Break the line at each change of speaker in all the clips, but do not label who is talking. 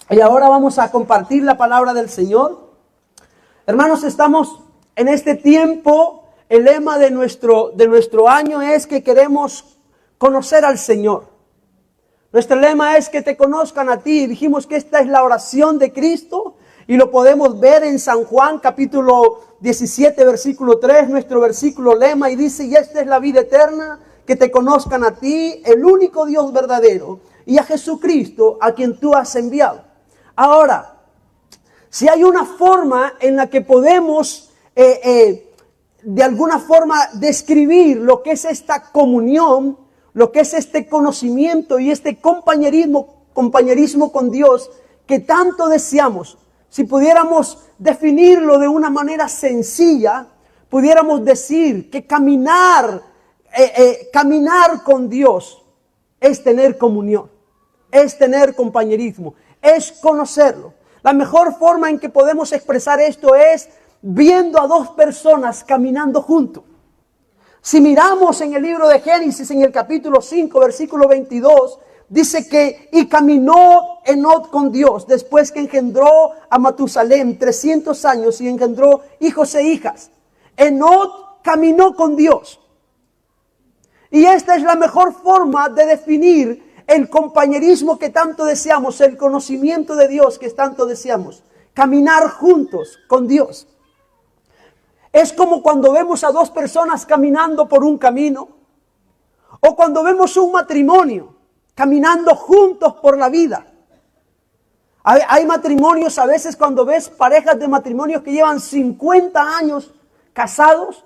Y ahora vamos a compartir la palabra del Señor. Hermanos, estamos en este tiempo. El lema de nuestro año es que queremos conocer al Señor. Nuestro lema es que te conozcan a ti. Dijimos que esta es la oración de Cristo y lo podemos ver en San Juan capítulo 17 versículo 3, nuestro versículo lema, y dice: y esta es la vida eterna, que te conozcan a ti, el único Dios verdadero, y a Jesucristo, a quien tú has enviado. Ahora, si hay una forma en la que podemos de alguna forma describir lo que es esta comunión, lo que es este conocimiento y este compañerismo con Dios que tanto deseamos, si pudiéramos definirlo de una manera sencilla, pudiéramos decir que caminar con Dios es tener comunión, es tener compañerismo, es conocerlo. La mejor forma en que podemos expresar esto es viendo a dos personas caminando juntos. Si miramos en el libro de Génesis, en el capítulo 5, versículo 22, dice que y caminó Enoc con Dios después que engendró a Matusalén 300 años y engendró hijos e hijas. Enoc caminó con Dios. Y esta es la mejor forma de definir el compañerismo que tanto deseamos, el conocimiento de Dios que tanto deseamos. Caminar juntos con Dios. Es como cuando vemos a dos personas caminando por un camino, o cuando vemos un matrimonio caminando juntos por la vida. Hay matrimonios, a veces cuando ves parejas de matrimonios que llevan 50 años casados,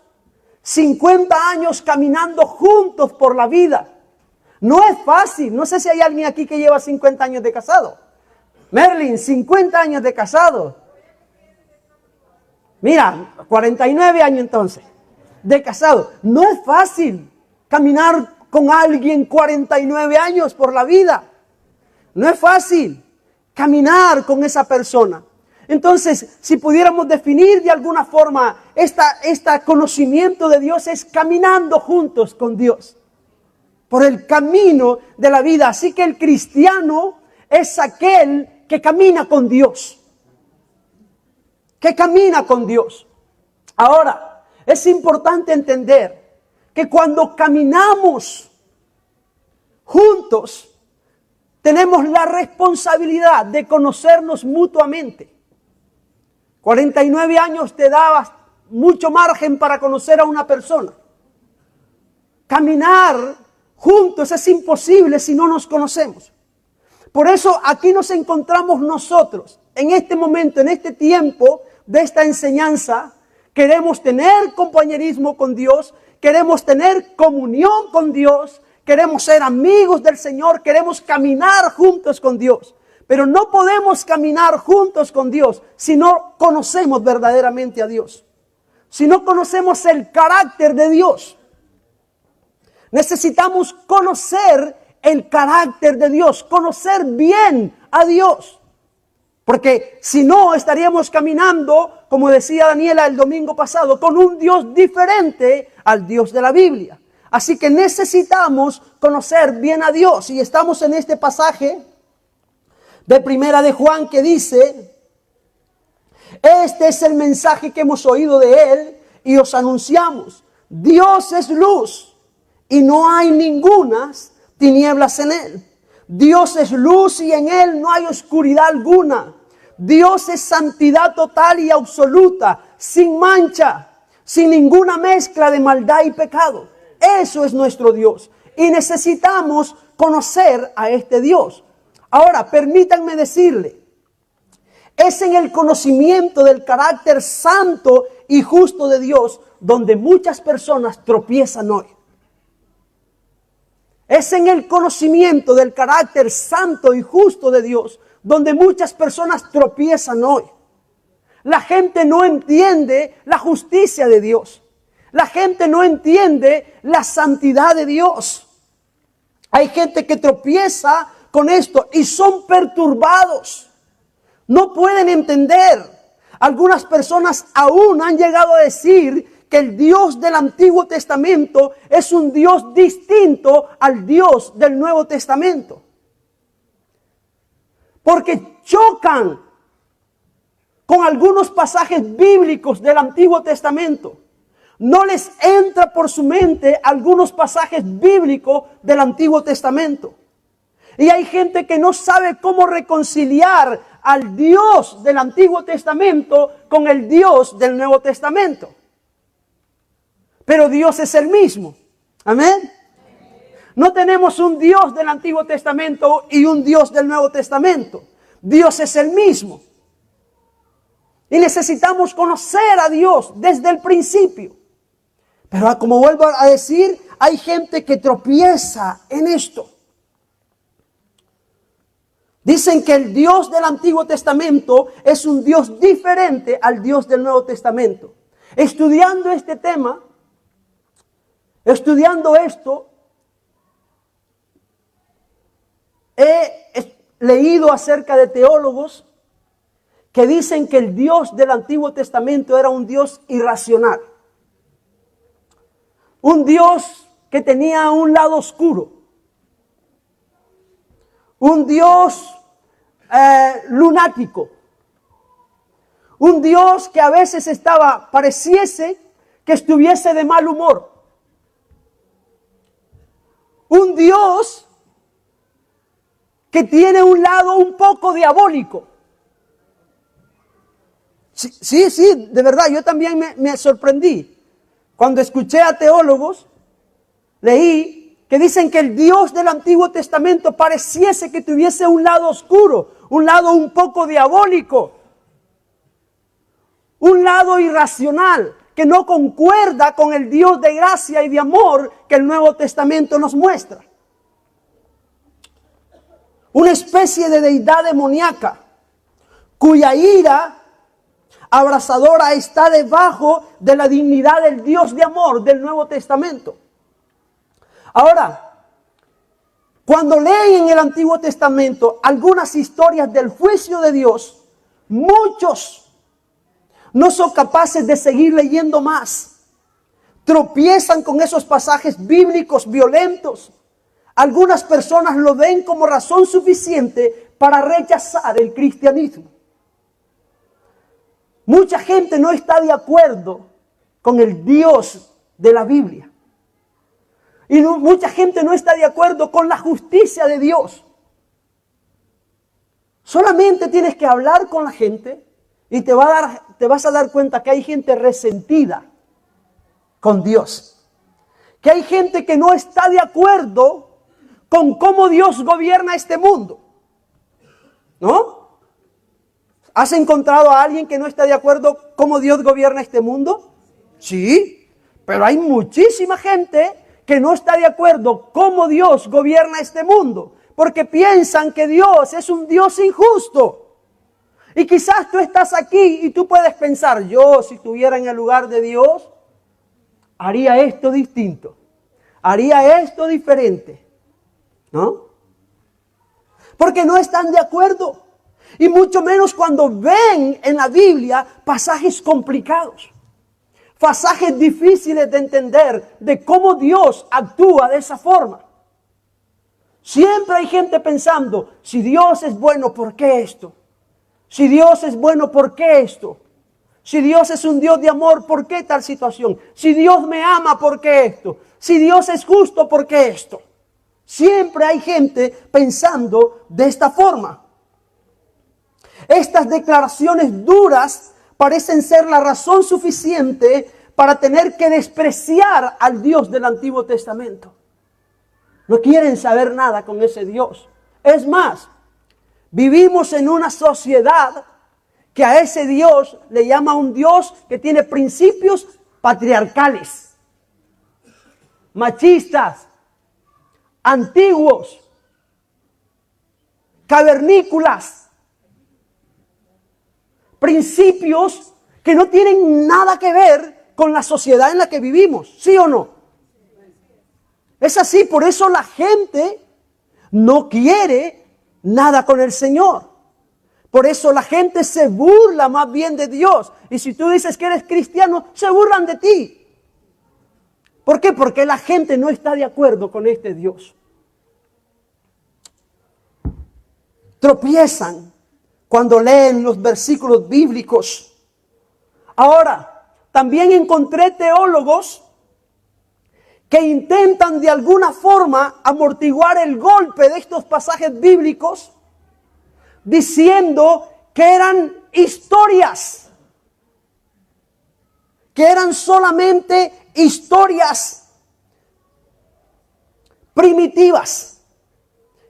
50 años caminando juntos por la vida. No es fácil. No sé si hay alguien aquí que lleva 50 años de casado. Merlin, 50 años de casado. Mira, 49 años entonces de casado. No es fácil caminar con alguien 49 años por la vida. No es fácil caminar con esa persona. Entonces, si pudiéramos definir de alguna forma este conocimiento de Dios, es caminando juntos con Dios por el camino de la vida. Así que el cristiano es aquel que camina con Dios. Que camina con Dios. Ahora, es importante entender que cuando caminamos juntos, tenemos la responsabilidad de conocernos mutuamente. 49 años te daba mucho margen para conocer a una persona. Caminar juntos es imposible si no nos conocemos. Por eso aquí nos encontramos nosotros, en este momento, en este tiempo de esta enseñanza. Queremos tener compañerismo con Dios, queremos tener comunión con Dios, queremos ser amigos del Señor, queremos caminar juntos con Dios. Pero no podemos caminar juntos con Dios si no conocemos verdaderamente a Dios. Si no conocemos el carácter de Dios. Necesitamos conocer el carácter de Dios, conocer bien a Dios. Porque si no, estaríamos caminando, como decía Daniela el domingo pasado, con un Dios diferente al Dios de la Biblia. Así que necesitamos conocer bien a Dios. Y estamos en este pasaje de Primera de Juan que dice: este es el mensaje que hemos oído de Él y os anunciamos. Dios es luz y no hay ningunas tinieblas en Él. Dios es luz y en Él no hay oscuridad alguna. Dios es santidad total y absoluta, sin mancha, sin ninguna mezcla de maldad y pecado. Eso es nuestro Dios y necesitamos conocer a este Dios. Ahora, permítanme decirle, es en el conocimiento del carácter santo y justo de Dios donde muchas personas tropiezan hoy. Es en el conocimiento del carácter santo y justo de Dios donde muchas personas tropiezan hoy. La gente no entiende la justicia de Dios. La gente no entiende la santidad de Dios. Hay gente que tropieza con esto y son perturbados. No pueden entender. Algunas personas aún han llegado a decir que el Dios del Antiguo Testamento es un Dios distinto al Dios del Nuevo Testamento. porque chocan con algunos pasajes bíblicos del Antiguo Testamento. No les entra por su mente algunos pasajes bíblicos del Antiguo Testamento. Y hay gente que no sabe cómo reconciliar al Dios del Antiguo Testamento con el Dios del Nuevo Testamento. Pero Dios es el mismo. Amén. No tenemos un Dios del Antiguo Testamento y un Dios del Nuevo Testamento. Dios es el mismo. Y necesitamos conocer a Dios desde el principio. Pero como vuelvo a decir, hay gente que tropieza en esto. Dicen que el Dios del Antiguo Testamento es un Dios diferente al Dios del Nuevo Testamento. Estudiando este tema, estudiando esto, he leído acerca de teólogos que dicen que el Dios del Antiguo Testamento era un Dios irracional. Un Dios que tenía un lado oscuro. Un Dios lunático. Un Dios que a veces pareciese que estuviese de mal humor. Un Dios que tiene un lado un poco diabólico. Sí, de verdad, yo también me sorprendí. Cuando escuché a teólogos, leí que dicen que el Dios del Antiguo Testamento pareciese que tuviese un lado oscuro, un lado un poco diabólico, un lado irracional, que no concuerda con el Dios de gracia y de amor que el Nuevo Testamento nos muestra. Una especie de deidad demoníaca, cuya ira abrazadora está debajo de la dignidad del Dios de amor del Nuevo Testamento. Ahora, cuando leen en el Antiguo Testamento algunas historias del juicio de Dios, muchos no son capaces de seguir leyendo más. Tropiezan con esos pasajes bíblicos violentos. Algunas personas lo ven como razón suficiente para rechazar el cristianismo. Mucha gente no está de acuerdo con el Dios de la Biblia. Y mucha gente no está de acuerdo con la justicia de Dios. Solamente tienes que hablar con la gente y te vas a dar cuenta que hay gente resentida con Dios. Que hay gente que no está de acuerdo con cómo Dios gobierna este mundo. ¿No? ¿Has encontrado a alguien que no está de acuerdo cómo Dios gobierna este mundo? Sí, pero hay muchísima gente que no está de acuerdo cómo Dios gobierna este mundo, porque piensan que Dios es un Dios injusto. Y quizás tú estás aquí y tú puedes pensar, yo si estuviera en el lugar de Dios, haría esto distinto, haría esto diferente, ¿no? Porque no están de acuerdo. Y mucho menos cuando ven en la Biblia pasajes complicados, pasajes difíciles de entender de cómo Dios actúa de esa forma. Siempre hay gente pensando, si Dios es bueno, ¿por qué esto? Si Dios es bueno, ¿por qué esto? Si Dios es un Dios de amor, ¿por qué tal situación? Si Dios me ama, ¿por qué esto? Si Dios es justo, ¿por qué esto? Siempre hay gente pensando de esta forma. Estas declaraciones duras parecen ser la razón suficiente para tener que despreciar al Dios del Antiguo Testamento. No quieren saber nada con ese Dios. Es más, vivimos en una sociedad que a ese Dios le llama un Dios que tiene principios patriarcales, machistas, antiguos, cavernícolas. Principios que no tienen nada que ver con la sociedad en la que vivimos, ¿sí o no? Es así, por eso la gente no quiere nada con el Señor. Por eso la gente se burla más bien de Dios. Y si tú dices que eres cristiano, se burlan de ti. ¿Por qué? Porque la gente no está de acuerdo con este Dios. tropiezan cuando leen los versículos bíblicos. Ahora, también encontré teólogos que intentan de alguna forma amortiguar el golpe de estos pasajes bíblicos diciendo que eran historias, que eran solamente historias primitivas,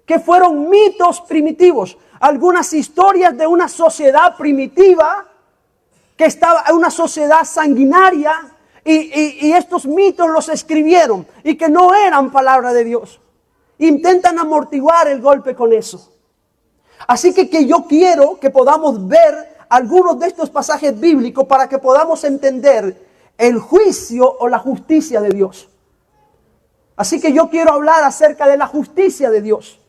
que fueron mitos primitivos, algunas historias de una sociedad primitiva, que estaba en una sociedad sanguinaria, y estos mitos los escribieron, y que no eran palabra de Dios. Intentan amortiguar el golpe con eso. Así que yo quiero que podamos ver algunos de estos pasajes bíblicos para que podamos entender el juicio o la justicia de Dios. Así que yo quiero hablar acerca de la justicia de Dios.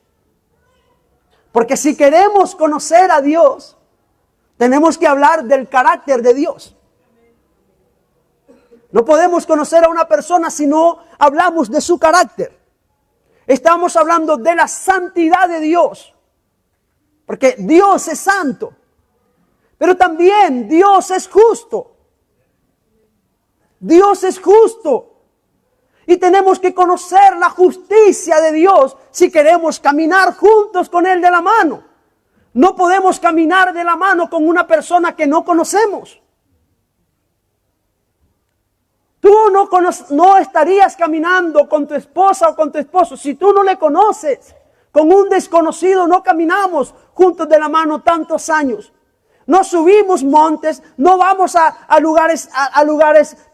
Porque si queremos conocer a Dios, tenemos que hablar del carácter de Dios. No podemos conocer a una persona si no hablamos de su carácter. Estamos hablando de la santidad de Dios. Porque Dios es santo. Pero también Dios es justo. Dios es justo. Y tenemos que conocer la justicia de Dios si queremos caminar juntos con Él de la mano. No podemos caminar de la mano con una persona que no conocemos. Tú no estarías caminando con tu esposa o con tu esposo si tú no le conoces. Con un desconocido no caminamos juntos de la mano tantos años. No subimos montes, no vamos a lugares,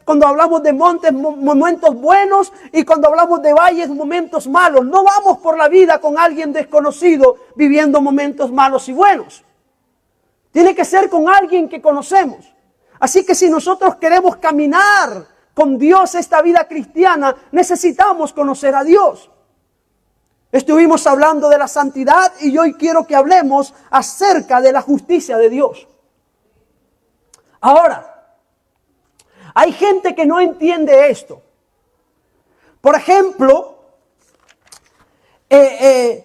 cuando hablamos de montes, momentos buenos, y cuando hablamos de valles, momentos malos. No vamos por la vida con alguien desconocido viviendo momentos malos y buenos. Tiene que ser con alguien que conocemos. Así que si nosotros queremos caminar con Dios esta vida cristiana, necesitamos conocer a Dios. Estuvimos hablando de la santidad y hoy quiero que hablemos acerca de la justicia de Dios. Ahora, hay gente que no entiende esto. Por ejemplo, en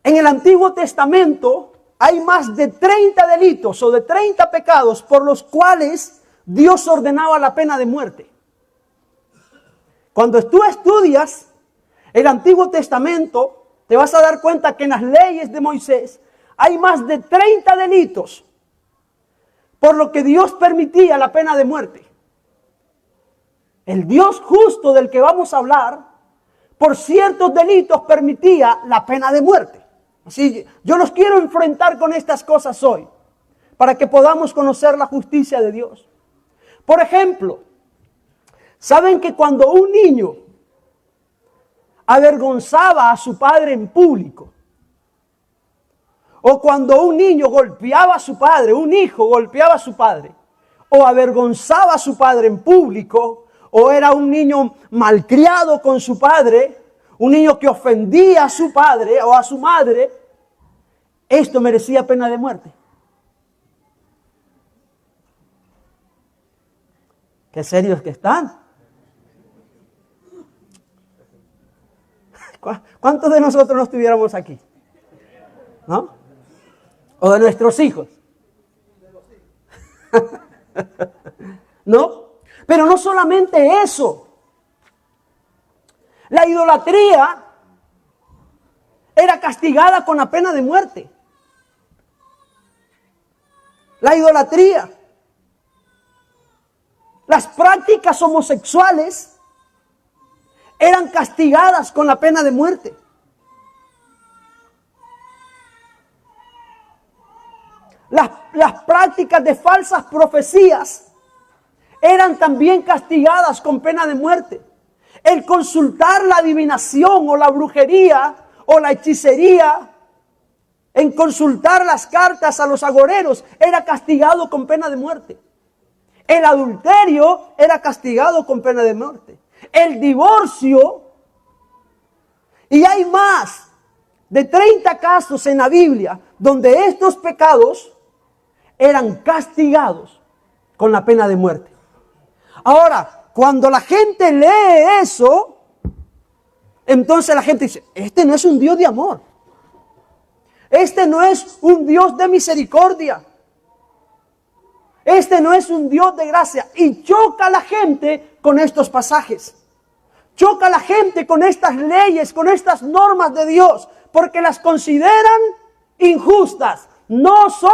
el Antiguo Testamento hay más de 30 delitos o de 30 pecados por los cuales Dios ordenaba la pena de muerte. Cuando tú estudias el Antiguo Testamento, te vas a dar cuenta que en las leyes de Moisés hay más de 30 delitos por lo que Dios permitía la pena de muerte. El Dios justo del que vamos a hablar, por ciertos delitos permitía la pena de muerte. Así, yo los quiero enfrentar con estas cosas hoy, para que podamos conocer la justicia de Dios. Por ejemplo, ¿saben que cuando un niño avergonzaba a su padre en público, o cuando un niño golpeaba a su padre, un hijo golpeaba a su padre, o avergonzaba a su padre en público, o era un niño malcriado con su padre, un niño que ofendía a su padre o a su madre, esto merecía pena de muerte? Qué serios que están. ¿Cuántos de nosotros no estuviéramos aquí? ¿No? O de nuestros hijos. ¿No? Pero no solamente eso. La idolatría era castigada con la pena de muerte. La idolatría. Las prácticas homosexuales eran castigadas con la pena de muerte. Las prácticas de falsas profecías eran también castigadas con pena de muerte. El consultar la adivinación o la brujería o la hechicería, en consultar las cartas a los agoreros, era castigado con pena de muerte. El adulterio era castigado con pena de muerte. El divorcio, y hay más de 30 casos en la Biblia donde estos pecados eran castigados con la pena de muerte. Ahora, cuando la gente lee eso, entonces la gente dice, este no es un Dios de amor. Este no es un Dios de misericordia. Este no es un Dios de gracia. Y choca a la gente con estos pasajes. Choca a la gente con estas leyes, con estas normas de Dios, porque las consideran injustas. No son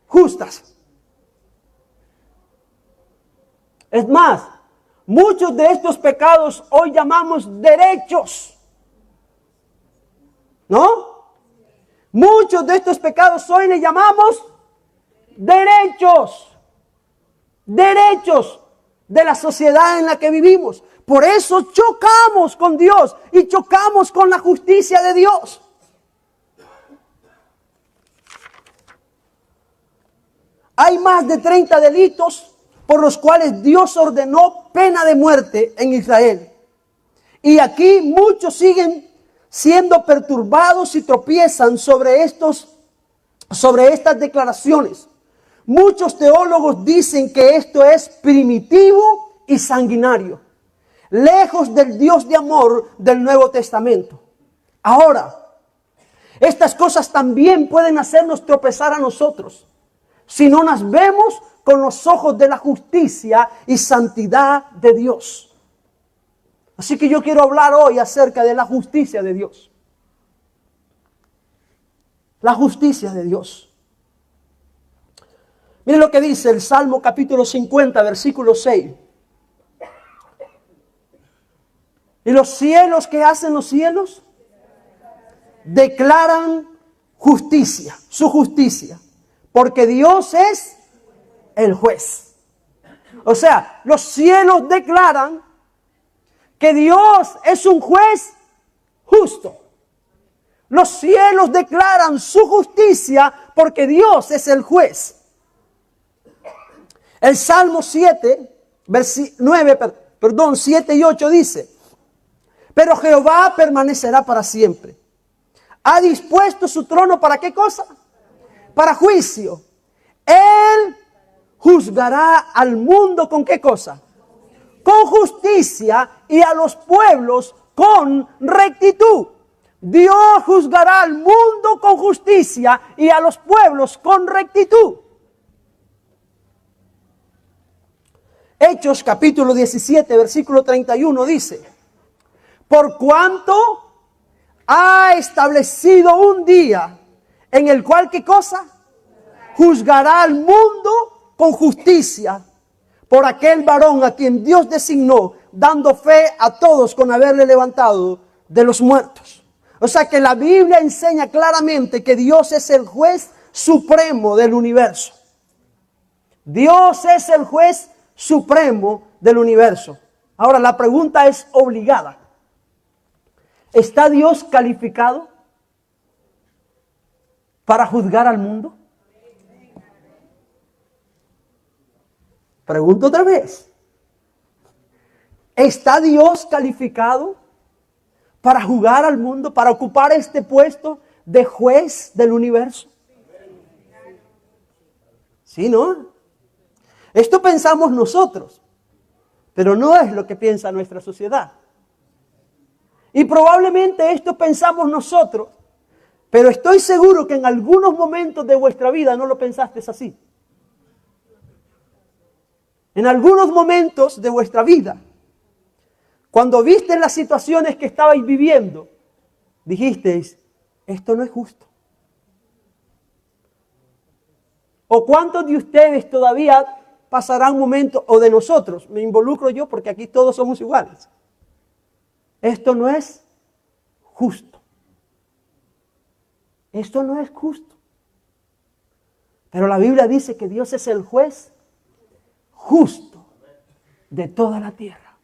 justas. Es más, muchos de estos pecados hoy llamamos derechos. ¿No? Muchos de estos pecados hoy le llamamos derechos. Derechos de la sociedad en la que vivimos. Por eso chocamos con Dios y chocamos con la justicia de Dios. Hay más de 30 delitos por los cuales Dios ordenó pena de muerte en Israel. Y aquí muchos siguen siendo perturbados y tropiezan sobre estas declaraciones. Muchos teólogos dicen que esto es primitivo y sanguinario, lejos del Dios de amor del Nuevo Testamento. Ahora, estas cosas también pueden hacernos tropezar a nosotros si no las vemos con los ojos de la justicia y santidad de Dios. Así que yo quiero hablar hoy acerca de la justicia de Dios. La justicia de Dios. Miren lo que dice el Salmo capítulo 50, versículo 6. ¿Y los cielos, qué hacen los cielos? Declaran justicia, su justicia. Porque Dios es el juez. O sea, los cielos declaran que Dios es un juez justo. Los cielos declaran su justicia porque Dios es el juez. El Salmo 7 y 8 dice: pero Jehová permanecerá para siempre. Ha dispuesto su trono ¿para qué cosa? Para juicio. Él juzgará al mundo ¿con qué cosa? Con justicia, y a los pueblos con rectitud. Dios juzgará al mundo con justicia y a los pueblos con rectitud. Hechos capítulo 17, versículo 31 dice: por cuanto ha establecido un día en el cual ¿qué cosa? Juzgará al mundo con justicia por aquel varón a quien Dios designó, dando fe a todos con haberle levantado de los muertos. O sea que la Biblia enseña claramente que Dios es el juez supremo del universo. Dios es el juez supremo del universo. Ahora la pregunta es obligada. ¿Está Dios calificado para juzgar al mundo? Pregunto otra vez. ¿Está Dios calificado para juzgar al mundo, para ocupar este puesto de juez del universo? ¿Sí, no? Esto pensamos nosotros, pero no es lo que piensa nuestra sociedad. Y probablemente esto pensamos nosotros, pero estoy seguro que en algunos momentos de vuestra vida no lo pensaste así. En algunos momentos de vuestra vida, cuando viste las situaciones que estabais viviendo, dijisteis: esto no es justo. ¿O cuántos de ustedes todavía pasarán momentos, o de nosotros, me involucro yo porque aquí todos somos iguales? Esto no es justo. Esto no es justo. Pero la Biblia dice que Dios es el juez justo de toda la tierra.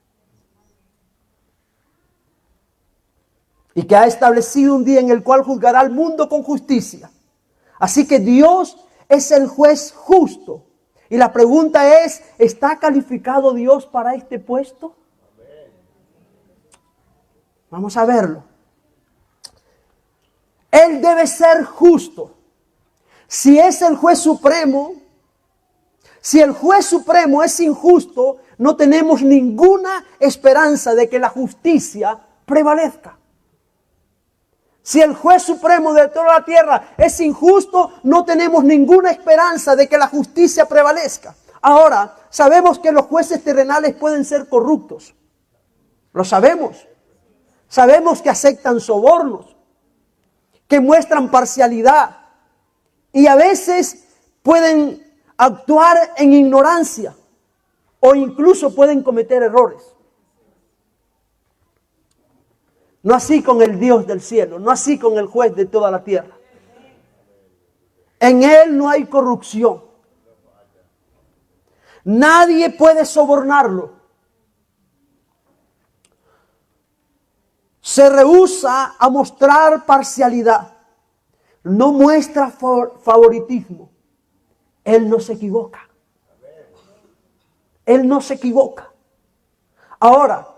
Y que ha establecido un día en el cual juzgará al mundo con justicia. Así que Dios es el juez justo. Y la pregunta es: ¿está calificado Dios para este puesto? Vamos a verlo. Él debe ser justo. Si es el juez supremo, si el juez supremo es injusto, no tenemos ninguna esperanza de que la justicia prevalezca. Si el juez supremo de toda la tierra es injusto, no tenemos ninguna esperanza de que la justicia prevalezca. Ahora, sabemos que los jueces terrenales pueden ser corruptos. Lo sabemos. Sabemos que aceptan sobornos, que muestran parcialidad y a veces pueden actuar en ignorancia o incluso pueden cometer errores. No así con el Dios del cielo, no así con el juez de toda la tierra. En Él no hay corrupción. Nadie puede sobornarlo. Se rehúsa a mostrar parcialidad. No muestra favoritismo. Él no se equivoca. Él no se equivoca. Ahora,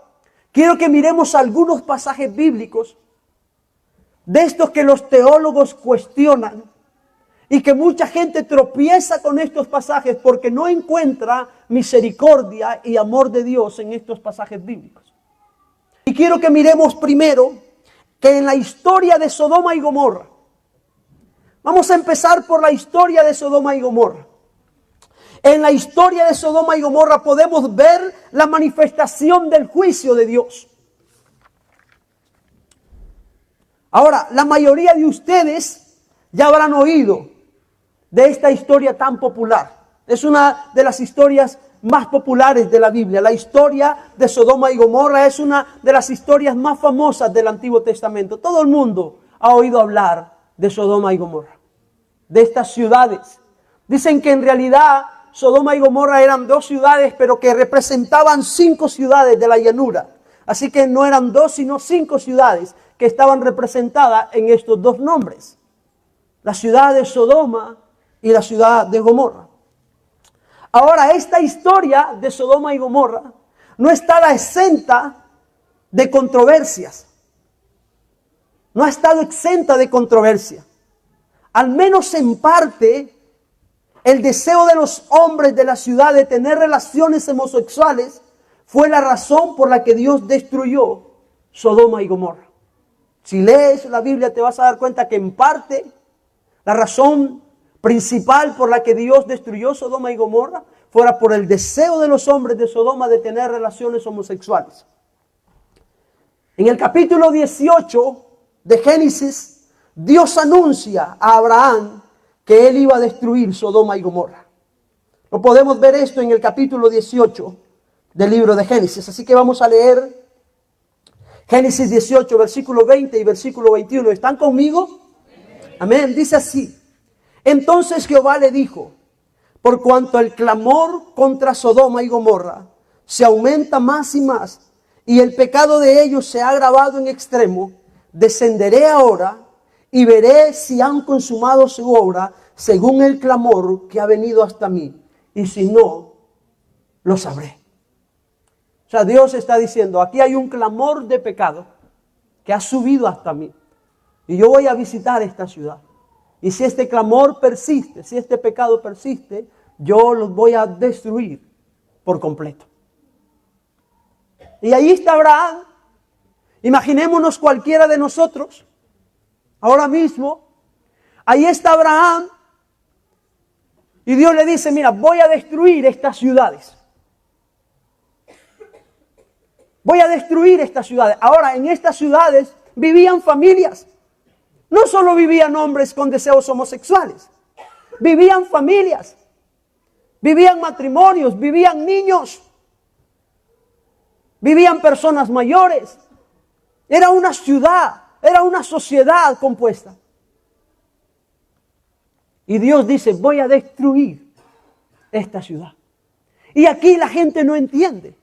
quiero que miremos algunos pasajes bíblicos de estos que los teólogos cuestionan y que mucha gente tropieza con estos pasajes porque no encuentra misericordia y amor de Dios en estos pasajes bíblicos. Y quiero que miremos primero que en la historia de Sodoma y Gomorra, vamos a empezar por la historia de Sodoma y Gomorra. En la historia de Sodoma y Gomorra podemos ver la manifestación del juicio de Dios. Ahora, la mayoría de ustedes ya habrán oído de esta historia tan popular. Es una de las historias más populares de la Biblia. La historia de Sodoma y Gomorra es una de las historias más famosas del Antiguo Testamento. Todo el mundo ha oído hablar de Sodoma y Gomorra, de estas ciudades. Dicen que en realidad Sodoma y Gomorra eran dos ciudades, pero que representaban 5 ciudades de la llanura. Así que no eran 2, sino 5 ciudades que estaban representadas en estos 2 nombres. La ciudad de Sodoma y la ciudad de Gomorra. Ahora, esta historia de Sodoma y Gomorra no está exenta de controversias. No ha estado exenta de controversia. Al menos en parte, el deseo de los hombres de la ciudad de tener relaciones homosexuales fue la razón por la que Dios destruyó Sodoma y Gomorra. Si lees la Biblia te vas a dar cuenta que en parte la razón principal por la que Dios destruyó Sodoma y Gomorra fuera por el deseo de los hombres de Sodoma de tener relaciones homosexuales. En el capítulo 18 de Génesis, Dios anuncia a Abraham que él iba a destruir Sodoma y Gomorra. No podemos ver esto en el capítulo 18 del libro de Génesis. Así que vamos a leer Génesis 18, versículo 20 y versículo 21. ¿Están conmigo? Amén. Dice así. Entonces Jehová le dijo, por cuanto el clamor contra Sodoma y Gomorra se aumenta más y más, y el pecado de ellos se ha agravado en extremo, descenderé ahora y veré si han consumado su obra según el clamor que ha venido hasta mí, y si no, lo sabré. O sea, Dios está diciendo, aquí hay un clamor de pecado que ha subido hasta mí, y yo voy a visitar esta ciudad. Y si este clamor persiste, si este pecado persiste, yo los voy a destruir por completo. Y ahí está Abraham. Imaginémonos cualquiera de nosotros, ahora mismo, ahí está Abraham. Y Dios le dice, mira, voy a destruir estas ciudades. Voy a destruir estas ciudades. Ahora, en estas ciudades vivían familias. No solo vivían hombres con deseos homosexuales, vivían familias, vivían matrimonios, vivían niños, vivían personas mayores. Era una ciudad, era una sociedad compuesta. Y Dios dice, voy a destruir esta ciudad. Y aquí la gente no entiende.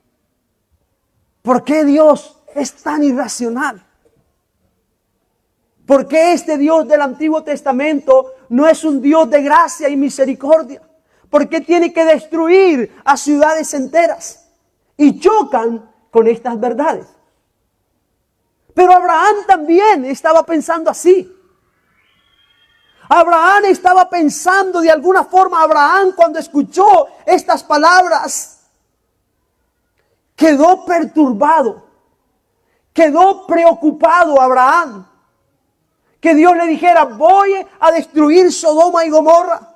¿Por qué Dios es tan irracional? ¿Por qué este Dios del Antiguo Testamento no es un Dios de gracia y misericordia? ¿Por qué tiene que destruir a ciudades enteras? Y chocan con estas verdades. Pero Abraham también estaba pensando así. Abraham estaba pensando de alguna forma, Abraham cuando escuchó estas palabras, quedó perturbado, quedó preocupado Abraham. que Dios le dijera, voy a destruir Sodoma y Gomorra.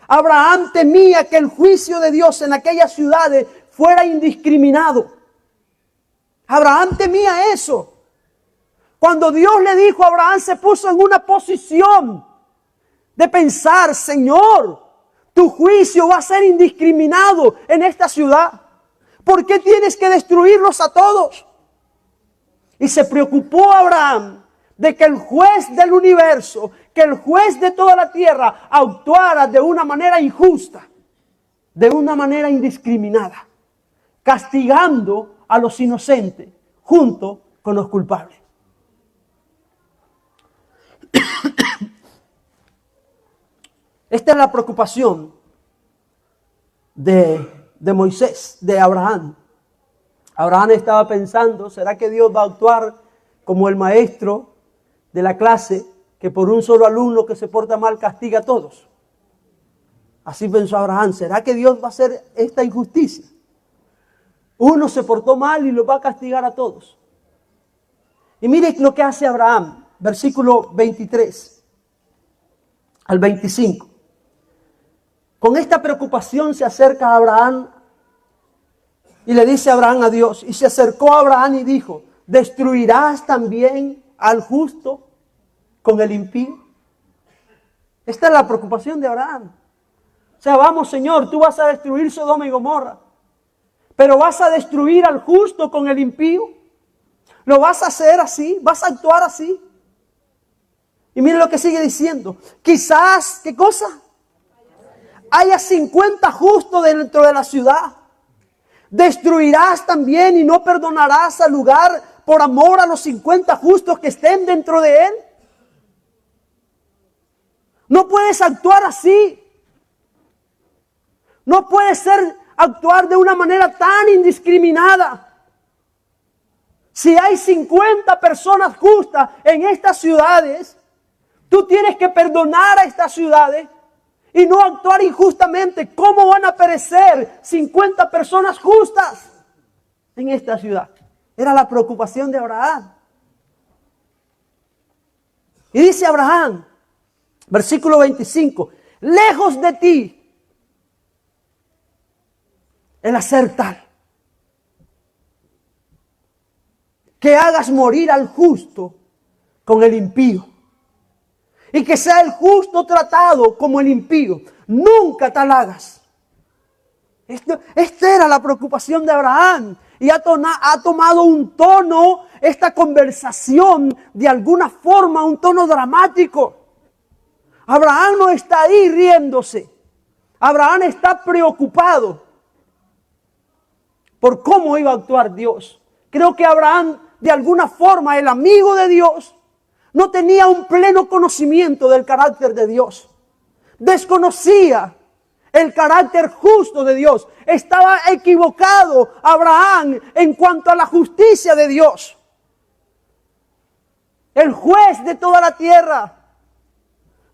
Abraham temía que el juicio de Dios en aquellas ciudades fuera indiscriminado. Abraham temía eso. Cuando Dios le dijo a Abraham, se puso en una posición de pensar, Señor, tu juicio va a ser indiscriminado en esta ciudad. ¿Por qué tienes que destruirlos a todos? Y se preocupó Abraham de que el juez del universo, que el juez de toda la tierra actuara de una manera injusta, de una manera indiscriminada, castigando a los inocentes junto con los culpables. Esta es la preocupación de Moisés, de Abraham. Abraham estaba pensando, ¿será que Dios va a actuar como el maestro de la clase que por un solo alumno que se porta mal castiga a todos? Así pensó Abraham, ¿será que Dios va a hacer esta injusticia? Uno se portó mal y lo va a castigar a todos. Y mire lo que hace Abraham, versículo 23 al 25. Con esta preocupación se acerca a Abraham y le dice Abraham a Dios. Y se acercó a Abraham y dijo, ¿destruirás también al justo con el impío? Esta es la preocupación de Abraham. O sea, vamos Señor, tú vas a destruir Sodoma y Gomorra, pero vas a destruir al justo con el impío. ¿Lo vas a hacer así? ¿Vas a actuar así? Y mire lo que sigue diciendo. Quizás, ¿qué cosa? Haya 50 justos dentro de la ciudad. Destruirás también y no perdonarás al lugar por amor a los 50 justos que estén dentro de él. No puedes actuar así. No puedes actuar de una manera tan indiscriminada. Si hay 50 personas justas en estas ciudades, tú tienes que perdonar a estas ciudades y no actuar injustamente. ¿Cómo van a perecer 50 personas justas en esta ciudad? Era la preocupación de Abraham. Y dice Abraham, versículo 25, lejos de ti el hacer tal, que hagas morir al justo con el impío, y que sea el justo tratado como el impío. Nunca tal hagas. Esta era la preocupación de Abraham. Y ha tomado un tono, esta conversación, de alguna forma, un tono dramático. Abraham no está ahí riéndose. Abraham está preocupado por cómo iba a actuar Dios. Creo que Abraham, de alguna forma, el amigo de Dios, no tenía un pleno conocimiento del carácter de Dios. Desconocía el carácter justo de Dios. Estaba equivocado Abraham en cuanto a la justicia de Dios. El juez de toda la tierra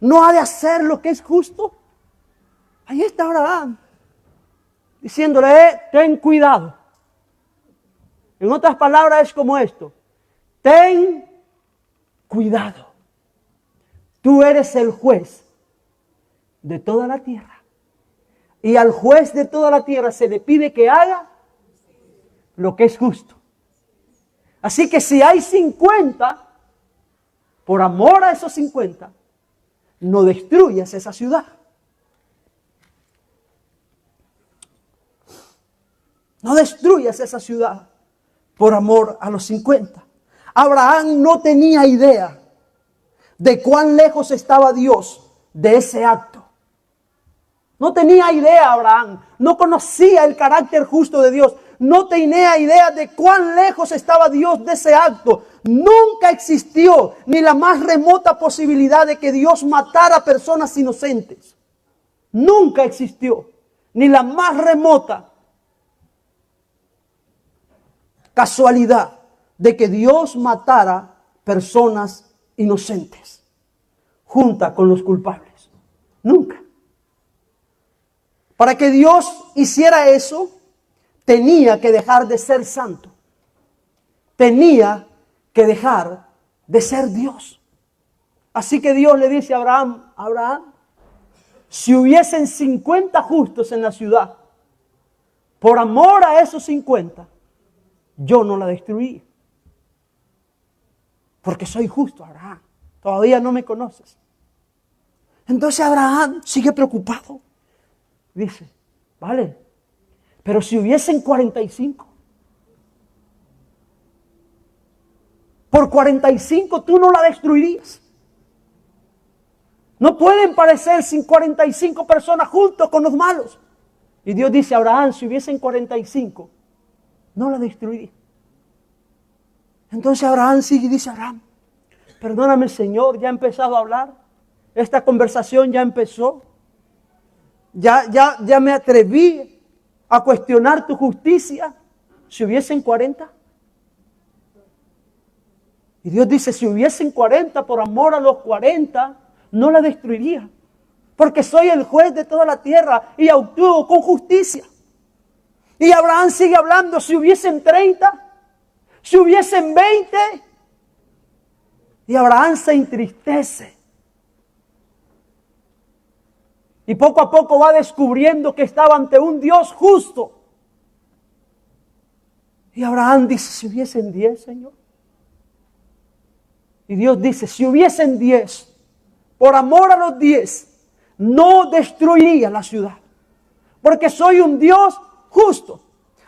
no ha de hacer lo que es justo. Ahí está Abraham, diciéndole, ten cuidado. En otras palabras es como esto: ten cuidado. Tú eres el juez de toda la tierra. Y al juez de toda la tierra se le pide que haga lo que es justo. Así que si hay 50, por amor a esos 50, no destruyas esa ciudad. No destruyas esa ciudad por amor a los 50. Abraham no tenía idea de cuán lejos estaba Dios de ese acto. No tenía idea Abraham, no conocía el carácter justo de Dios, no tenía idea de cuán lejos estaba Dios de ese acto. Nunca existió ni la más remota posibilidad de que Dios matara a personas inocentes. Nunca existió ni la más remota casualidad de que Dios matara personas inocentes junto con los culpables. Nunca. Para que Dios hiciera eso, tenía que dejar de ser santo. Tenía que dejar de ser Dios. Así que Dios le dice a Abraham, Abraham, si hubiesen 50 justos en la ciudad, por amor a esos 50, yo no la destruí. Porque soy justo, Abraham. Todavía no me conoces. Entonces Abraham sigue preocupado. Dice, vale, pero si hubiesen 45, por 45 tú no la destruirías. No pueden parecer sin 45 personas juntos con los malos. Y Dios dice, Abraham, si hubiesen 45, no la destruiría. Entonces Abraham sigue y dice, Abraham, perdóname Señor, ya he empezado a hablar. Esta conversación ya empezó. Ya me atreví a cuestionar tu justicia. Si hubiesen 40. Y Dios dice, si hubiesen 40, por amor a los 40, no la destruiría. Porque soy el juez de toda la tierra y actúo con justicia. Y Abraham sigue hablando, si hubiesen 30, si hubiesen 20. Y Abraham se entristece. Y poco a poco va descubriendo que estaba ante un Dios justo. Y Abraham dice, si hubiesen 10, Señor. Y Dios dice, si hubiesen 10, por amor a los 10, no destruiría la ciudad. Porque soy un Dios justo.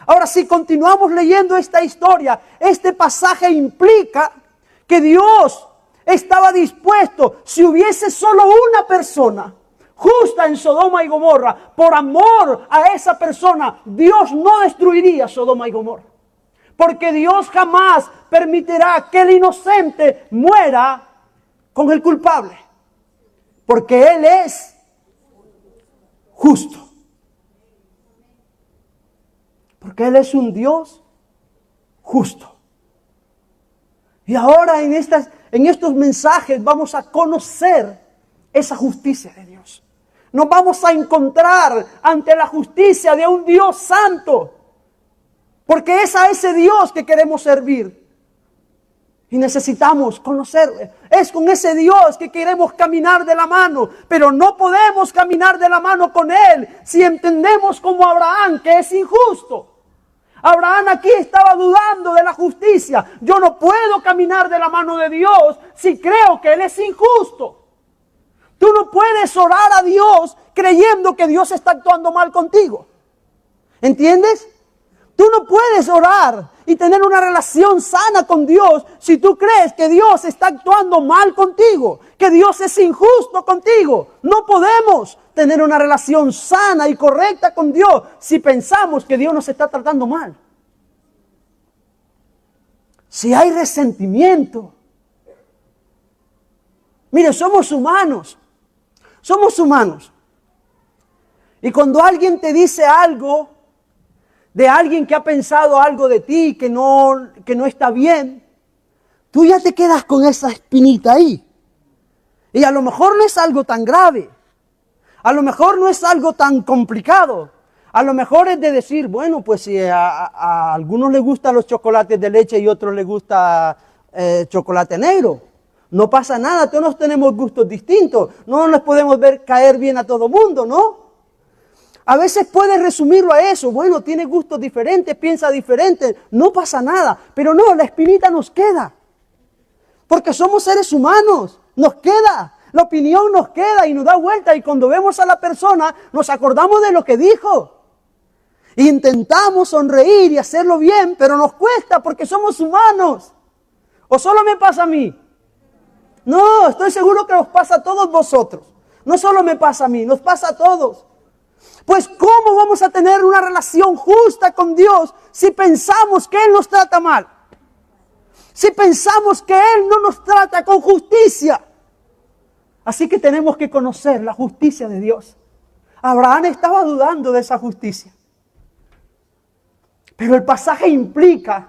Ahora, si continuamos leyendo esta historia, este pasaje implica que Dios estaba dispuesto, si hubiese solo una persona justa en Sodoma y Gomorra, por amor a esa persona, Dios no destruiría Sodoma y Gomorra. Porque Dios jamás permitirá que el inocente muera con el culpable. Porque Él es justo. Porque Él es un Dios justo. Y ahora en estos mensajes vamos a conocer esa justicia de Dios. Nos vamos a encontrar ante la justicia de un Dios santo. Porque es a ese Dios que queremos servir. Y necesitamos conocerle. Es con ese Dios que queremos caminar de la mano. Pero no podemos caminar de la mano con Él si entendemos como Abraham que es injusto. Abraham aquí estaba dudando de la justicia. Yo no puedo caminar de la mano de Dios si creo que Él es injusto. Tú no puedes orar a Dios creyendo que Dios está actuando mal contigo. ¿Entiendes? Tú no puedes orar y tener una relación sana con Dios si tú crees que Dios está actuando mal contigo, que Dios es injusto contigo. No podemos tener una relación sana y correcta con Dios si pensamos que Dios nos está tratando mal. Si hay resentimiento. Mire, somos humanos. Somos humanos. Y cuando alguien te dice algo de alguien que ha pensado algo de ti que no está bien, tú ya te quedas con esa espinita ahí. Y a lo mejor no es algo tan grave. A lo mejor no es algo tan complicado. A lo mejor es de decir, bueno, pues si a algunos les gustan los chocolates de leche y a otros les gusta chocolate negro. No pasa nada, todos tenemos gustos distintos. No nos podemos ver caer bien a todo mundo, ¿no? A veces puedes resumirlo a eso. Bueno, tiene gustos diferentes, piensa diferente. No pasa nada. Pero no, la espinita nos queda. Porque somos seres humanos. Nos queda. La opinión nos queda y nos da vuelta. Y cuando vemos a la persona, nos acordamos de lo que dijo. E intentamos sonreír y hacerlo bien, pero nos cuesta porque somos humanos. ¿O solo me pasa a mí? No, estoy seguro que nos pasa a todos vosotros. No solo me pasa a mí, nos pasa a todos. Pues ¿cómo vamos a tener una relación justa con Dios si pensamos que Él nos trata mal? Si pensamos que Él no nos trata con justicia. Así que tenemos que conocer la justicia de Dios. Abraham estaba dudando de esa justicia. Pero el pasaje implica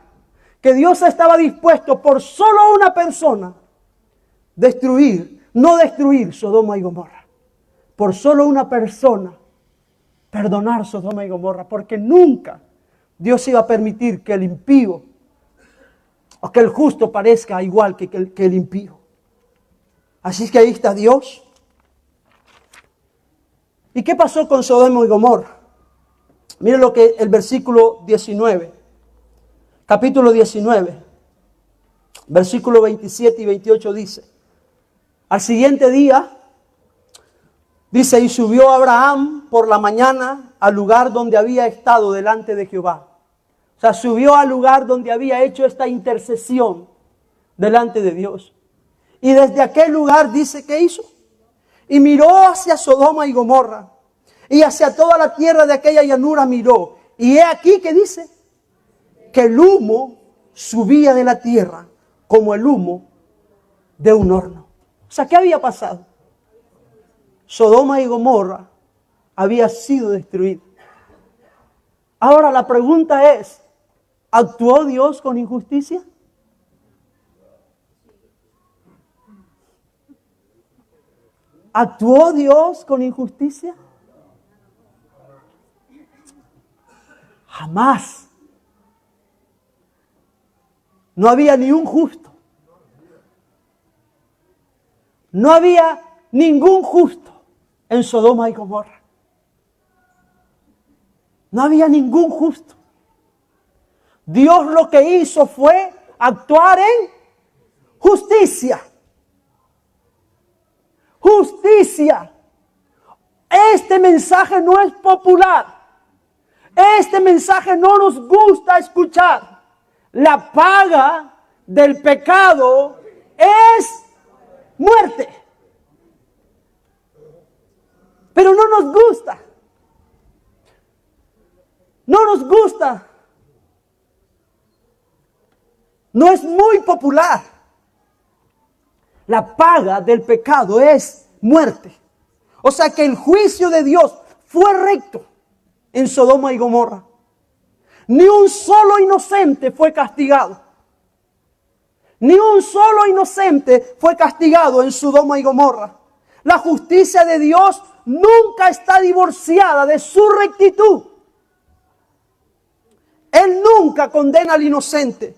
que Dios estaba dispuesto por solo una persona no destruir Sodoma y Gomorra. Por solo una persona perdonar Sodoma y Gomorra, porque nunca Dios iba a permitir que el impío o que el justo parezca igual que el impío. Así es que ahí está Dios. ¿Y qué pasó con Sodoma y Gomorra? Miren lo que el versículo 19, capítulo 19, versículo 27 y 28 dice. Al siguiente día, dice, y subió Abraham por la mañana al lugar donde había estado delante de Jehová. O sea, subió al lugar donde había hecho esta intercesión delante de Dios. Y desde aquel lugar dice, ¿qué hizo? Y miró hacia Sodoma y Gomorra, y hacia toda la tierra de aquella llanura miró. Y he aquí que dice, que el humo subía de la tierra como el humo de un horno. O sea, ¿qué había pasado? Sodoma y Gomorra había sido destruido. Ahora la pregunta es, ¿actuó Dios con injusticia? ¿Actuó Dios con injusticia? Jamás. No había ni un justo. No había ningún justo en Sodoma y Gomorra. No había ningún justo. Dios lo que hizo fue actuar en justicia. Justicia. Este mensaje no es popular. Este mensaje no nos gusta escuchar. La paga del pecado es muerte. Pero no nos gusta. No nos gusta. No es muy popular. La paga del pecado es muerte. O sea que el juicio de Dios fue recto en Sodoma y Gomorra. Ni un solo inocente fue castigado. Ni un solo inocente fue castigado en Sodoma y Gomorra. La justicia de Dios nunca está divorciada de su rectitud. Él nunca condena al inocente.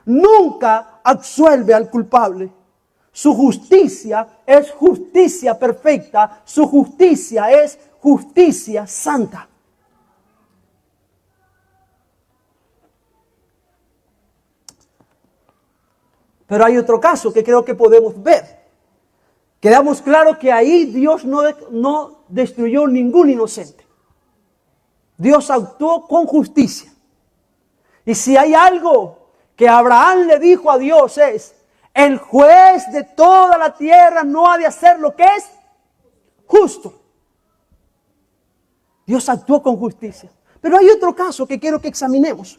Nunca absuelve al culpable. Su justicia es justicia perfecta. Su justicia es justicia santa. Pero hay otro caso que creo que podemos ver. Quedamos claro que ahí Dios no destruyó ningún inocente. Dios actuó con justicia. Y si hay algo que Abraham le dijo a Dios es, el juez de toda la tierra no ha de hacer lo que es justo. Dios actuó con justicia. Pero hay otro caso que quiero que examinemos.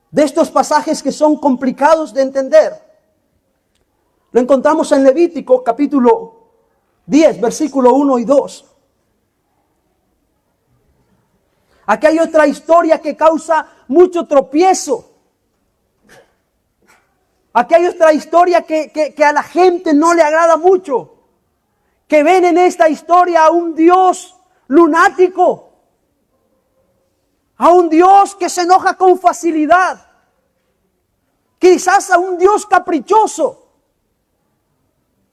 De estos pasajes que son complicados de entender, lo encontramos en Levítico capítulo 10, versículo 1 y 2. Aquí hay otra historia que causa mucho tropiezo. Aquí hay otra historia que a la gente no le agrada mucho. Que ven en esta historia a un Dios lunático. A un Dios que se enoja con facilidad. Quizás a un Dios caprichoso.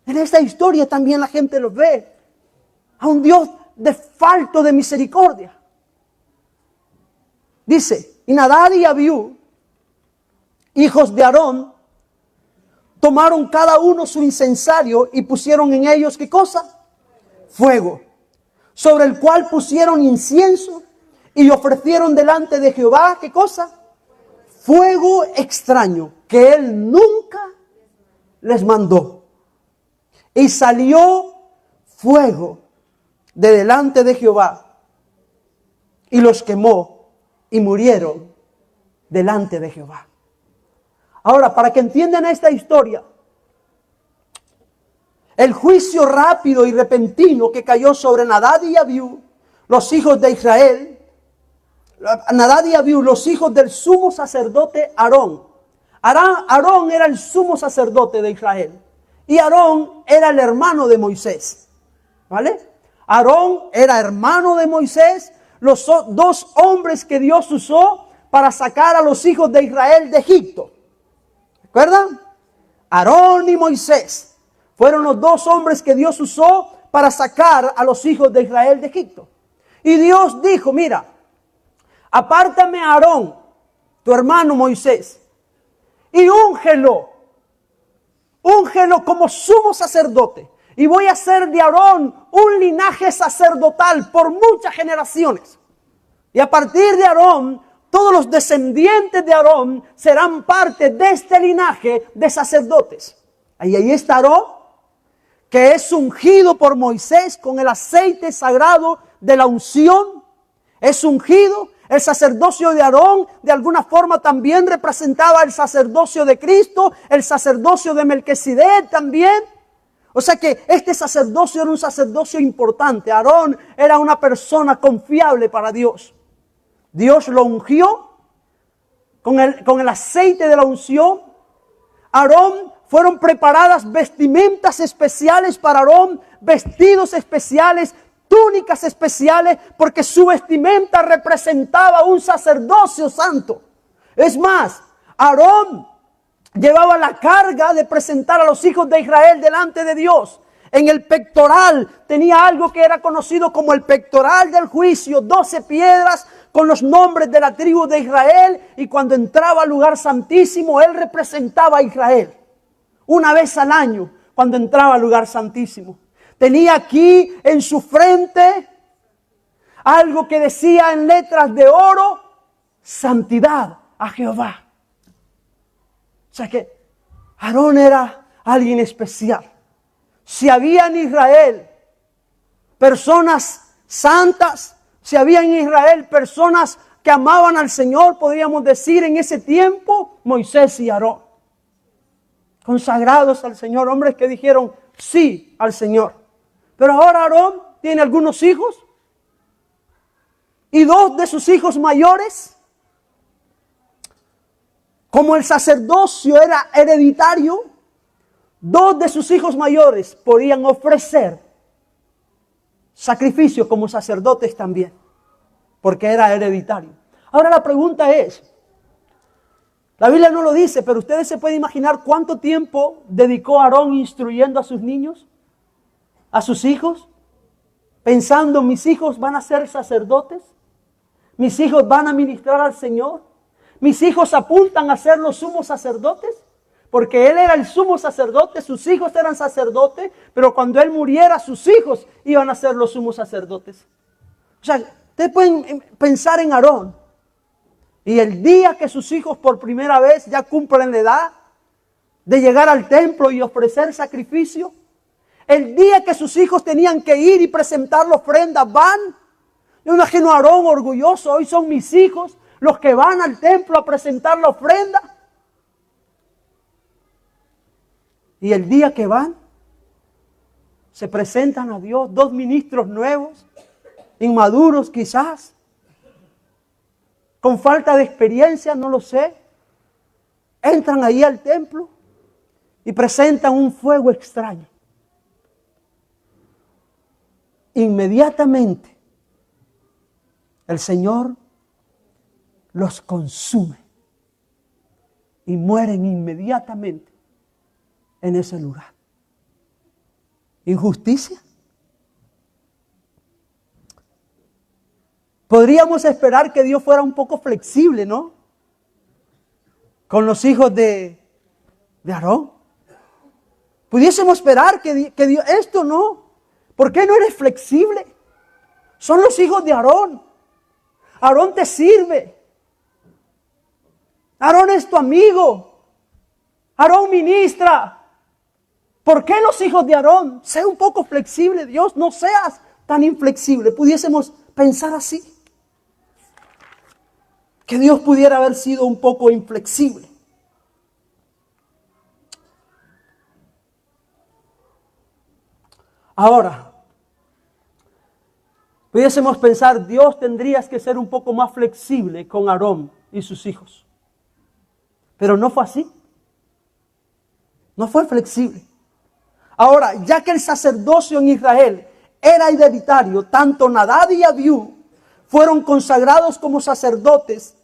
En esta historia también la gente lo ve. A un Dios de falto de misericordia. Dice, y Nadab y Abiú, hijos de Aarón, tomaron cada uno su incensario y pusieron en ellos, ¿qué cosa? Fuego, sobre el cual pusieron incienso y ofrecieron delante de Jehová, ¿qué cosa? Fuego extraño que él nunca les mandó. Y salió fuego de delante de Jehová y los quemó y murieron delante de Jehová. Ahora, para que entiendan esta historia, el juicio rápido y repentino que cayó sobre Nadab y Abiú, los hijos de Israel, Nadab y Abiú, los hijos del sumo sacerdote Aarón. Aarón era el sumo sacerdote de Israel y Aarón era el hermano de Moisés. ¿Vale? Aarón era hermano de Moisés, los dos hombres que Dios usó para sacar a los hijos de Israel de Egipto. ¿Recuerdan? Aarón y Moisés fueron los dos hombres que Dios usó para sacar a los hijos de Israel de Egipto. Y Dios dijo, mira, apártame a Aarón, tu hermano Moisés, y úngelo como sumo sacerdote. Y voy a hacer de Aarón un linaje sacerdotal por muchas generaciones. Y a partir de Aarón, todos los descendientes de Aarón serán parte de este linaje de sacerdotes. Ahí está Aarón, que es ungido por Moisés con el aceite sagrado de la unción. Es ungido. El sacerdocio de Aarón de alguna forma también representaba el sacerdocio de Cristo, el sacerdocio de Melquisedec también. O sea que este sacerdocio era un sacerdocio importante. Aarón era una persona confiable para Dios. Dios lo ungió con el aceite de la unción. Aarón, fueron preparadas vestimentas especiales para Aarón, vestidos especiales, túnicas especiales, porque su vestimenta representaba un sacerdocio santo. Es más, Aarón llevaba la carga de presentar a los hijos de Israel delante de Dios. En el pectoral tenía algo que era conocido como el pectoral del juicio, 12 piedras con los nombres de la tribu de Israel, y cuando entraba al lugar santísimo, él representaba a Israel. Una vez al año, cuando entraba al lugar santísimo. Tenía aquí en su frente algo que decía en letras de oro, santidad a Jehová. O sea que Aarón era alguien especial. Si había en Israel personas santas, si había en Israel personas que amaban al Señor, podríamos decir en ese tiempo, Moisés y Aarón. Consagrados al Señor, hombres que dijeron sí al Señor. Pero ahora Aarón tiene algunos hijos, y dos de sus hijos mayores, como el sacerdocio era hereditario, dos de sus hijos mayores podían ofrecer sacrificio como sacerdotes también, porque era hereditario. Ahora la pregunta es, la Biblia no lo dice, pero ustedes se pueden imaginar cuánto tiempo dedicó Aarón instruyendo a sus niños, a sus hijos, pensando, mis hijos van a ser sacerdotes, mis hijos van a ministrar al Señor, mis hijos apuntan a ser los sumos sacerdotes, porque él era el sumo sacerdote, sus hijos eran sacerdotes, pero cuando él muriera, sus hijos iban a ser los sumos sacerdotes. O sea, ustedes pueden pensar en Aarón. Y el día que sus hijos por primera vez ya cumplen la edad de llegar al templo y ofrecer sacrificio, el día que sus hijos tenían que ir y presentar la ofrenda, van. Yo imagino a Aarón orgulloso, hoy son mis hijos los que van al templo a presentar la ofrenda. Y el día que van, se presentan a Dios, dos ministros nuevos, inmaduros quizás, con falta de experiencia, no lo sé. Entran ahí al templo y presentan un fuego extraño. Inmediatamente el Señor los consume y mueren inmediatamente en ese lugar. ¿Injusticia? Podríamos esperar que Dios fuera un poco flexible, ¿no? Con los hijos de Aarón. Pudiésemos esperar que Dios, esto no. ¿Por qué no eres flexible? Son los hijos de Aarón. Aarón te sirve. Aarón es tu amigo. Aarón ministra. ¿Por qué los hijos de Aarón? Sé un poco flexible, Dios, no seas tan inflexible. Pudiésemos pensar así. Que Dios pudiera haber sido un poco inflexible. Ahora, pudiésemos pensar, Dios tendrías que ser un poco más flexible con Aarón y sus hijos. Pero no fue así. No fue flexible. Ahora, ya que el sacerdocio en Israel era hereditario, tanto Nadab y Abiú fueron consagrados como sacerdotes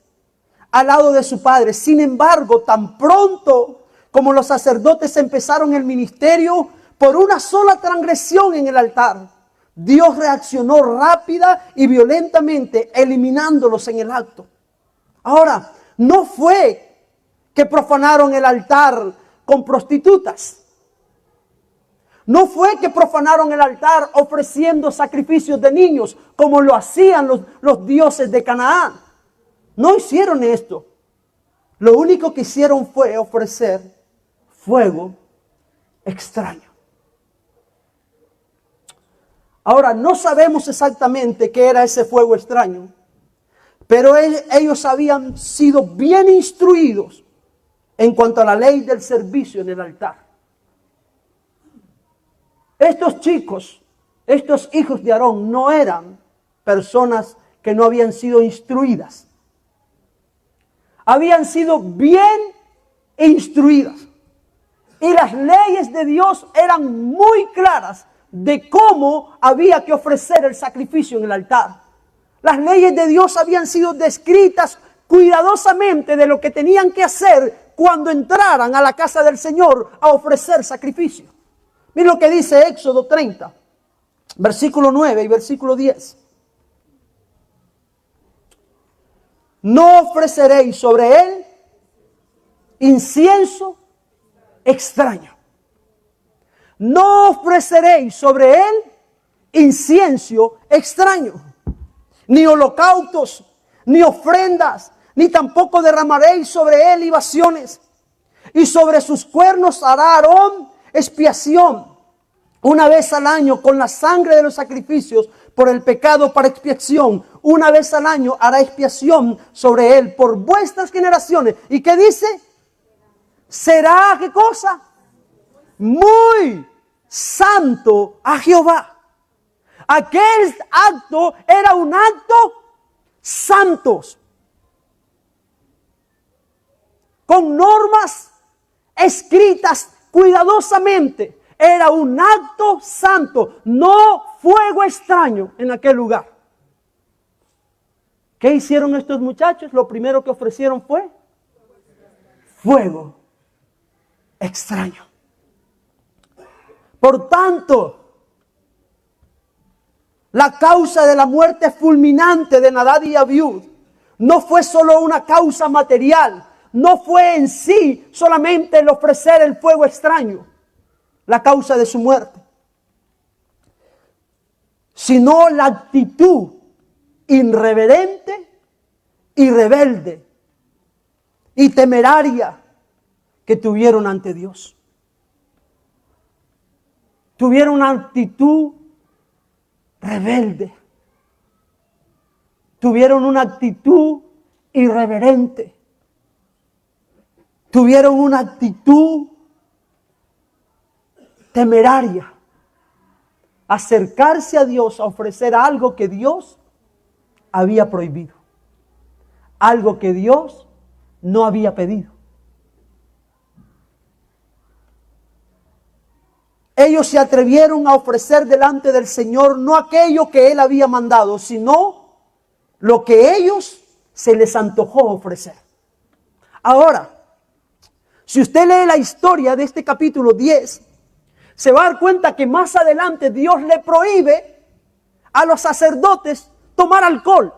al lado de su padre. Sin embargo, tan pronto como los sacerdotes empezaron el ministerio por una sola transgresión en el altar, Dios reaccionó rápida y violentamente, eliminándolos en el acto. Ahora, no fue que profanaron el altar con prostitutas. No fue que profanaron el altar ofreciendo sacrificios de niños, como lo hacían los dioses de Canaán. No hicieron esto. Lo único que hicieron fue ofrecer fuego extraño. Ahora, no sabemos exactamente qué era ese fuego extraño, pero ellos habían sido bien instruidos en cuanto a la ley del servicio en el altar. Estos chicos, estos hijos de Aarón, no eran personas que no habían sido instruidas. Habían sido bien instruidas. Y las leyes de Dios eran muy claras de cómo había que ofrecer el sacrificio en el altar. Las leyes de Dios habían sido descritas cuidadosamente de lo que tenían que hacer cuando entraran a la casa del Señor a ofrecer sacrificio. Miren lo que dice Éxodo 30, versículo 9 y versículo 10. No ofreceréis sobre él incienso extraño. No ofreceréis sobre él incienso extraño, ni holocaustos, ni ofrendas, ni tampoco derramaréis sobre él libaciones. Y sobre sus cuernos hará Aarón expiación una vez al año con la sangre de los sacrificios por el pecado para expiación. Una vez al año hará expiación sobre él por vuestras generaciones. ¿Y qué dice? Será, ¿qué cosa? Muy santo a Jehová. Aquel acto era un acto santo, con normas escritas cuidadosamente. Era un acto santo, no fuego extraño en aquel lugar. ¿Qué hicieron estos muchachos? Lo primero que ofrecieron fue fuego extraño. Por tanto, la causa de la muerte fulminante de Nadab y Abiú no fue solo una causa material, no fue en sí solamente el ofrecer el fuego extraño la causa de su muerte, sino la actitud irreverente y rebelde y temeraria que tuvieron ante Dios. Tuvieron una actitud rebelde. Tuvieron una actitud irreverente. Tuvieron una actitud temeraria. Acercarse a Dios a ofrecer algo que Dios había prohibido. Algo que Dios no había pedido. Ellos se atrevieron a ofrecer delante del Señor no aquello que Él había mandado, sino lo que ellos se les antojó ofrecer. Ahora, si usted lee la historia de este capítulo 10, se va a dar cuenta que más adelante Dios le prohíbe a los sacerdotes tomar alcohol.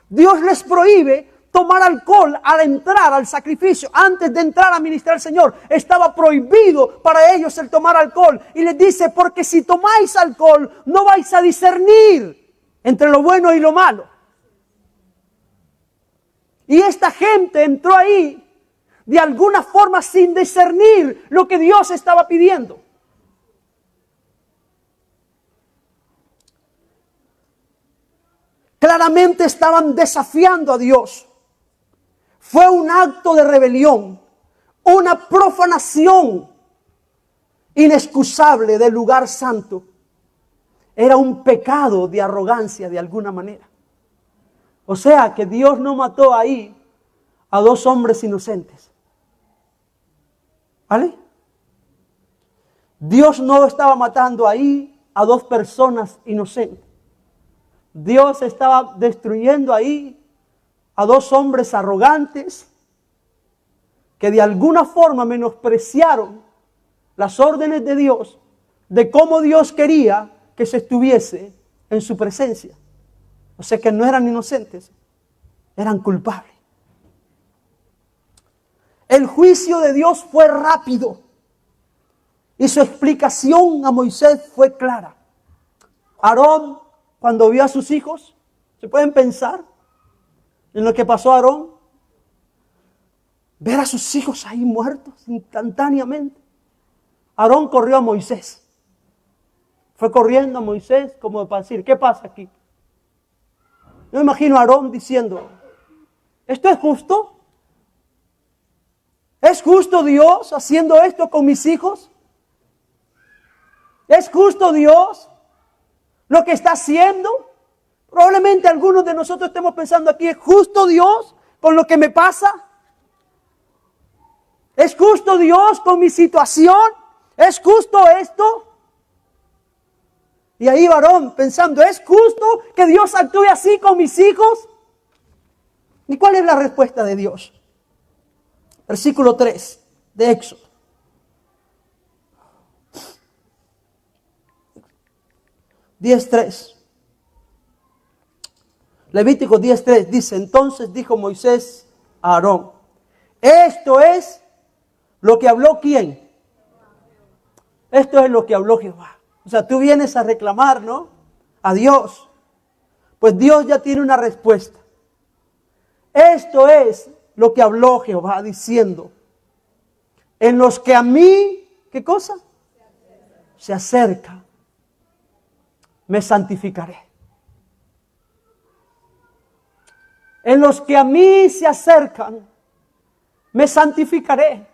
Dios les prohíbe tomar alcohol al entrar al sacrificio. Antes de entrar a ministrar al Señor, estaba prohibido para ellos el tomar alcohol. Y les dice, porque si tomáis alcohol, no vais a discernir entre lo bueno y lo malo. Y esta gente entró ahí de alguna forma sin discernir lo que Dios estaba pidiendo. Claramente estaban desafiando a Dios. Fue un acto de rebelión, una profanación inexcusable del lugar santo. Era un pecado de arrogancia de alguna manera. O sea que Dios no mató ahí a dos hombres inocentes. ¿Vale? Dios no estaba matando ahí a dos personas inocentes. Dios estaba destruyendo ahí a dos hombres arrogantes que de alguna forma menospreciaron las órdenes de Dios, de cómo Dios quería que se estuviese en su presencia. O sea que no eran inocentes, eran culpables. El juicio de Dios fue rápido y su explicación a Moisés fue clara. Aarón, cuando vio a sus hijos, ¿se pueden pensar en lo que pasó a Aarón? Ver a sus hijos ahí muertos instantáneamente. Aarón corrió a Moisés. Fue corriendo a Moisés como para decir, ¿qué pasa aquí? Yo me imagino a Aarón diciendo, ¿esto es justo? ¿Es justo Dios haciendo esto con mis hijos? ¿Es justo Dios lo que está haciendo? Probablemente algunos de nosotros estemos pensando aquí, ¿es justo Dios con lo que me pasa? ¿Es justo Dios con mi situación? ¿Es justo esto? Y ahí Aarón pensando, ¿es justo que Dios actúe así con mis hijos? ¿Y cuál es la respuesta de Dios? Versículo 3 de Éxodo. Levítico 10:3 dice, entonces dijo Moisés a Aarón, esto es lo que habló ¿quién? Esto es lo que habló Jehová. O sea, tú vienes a reclamar, ¿no? A Dios. Pues Dios ya tiene una respuesta. Esto es lo que habló Jehová diciendo, en los que a mí, ¿qué cosa? Se acerca, me santificaré. En los que a mí se acercan, me santificaré.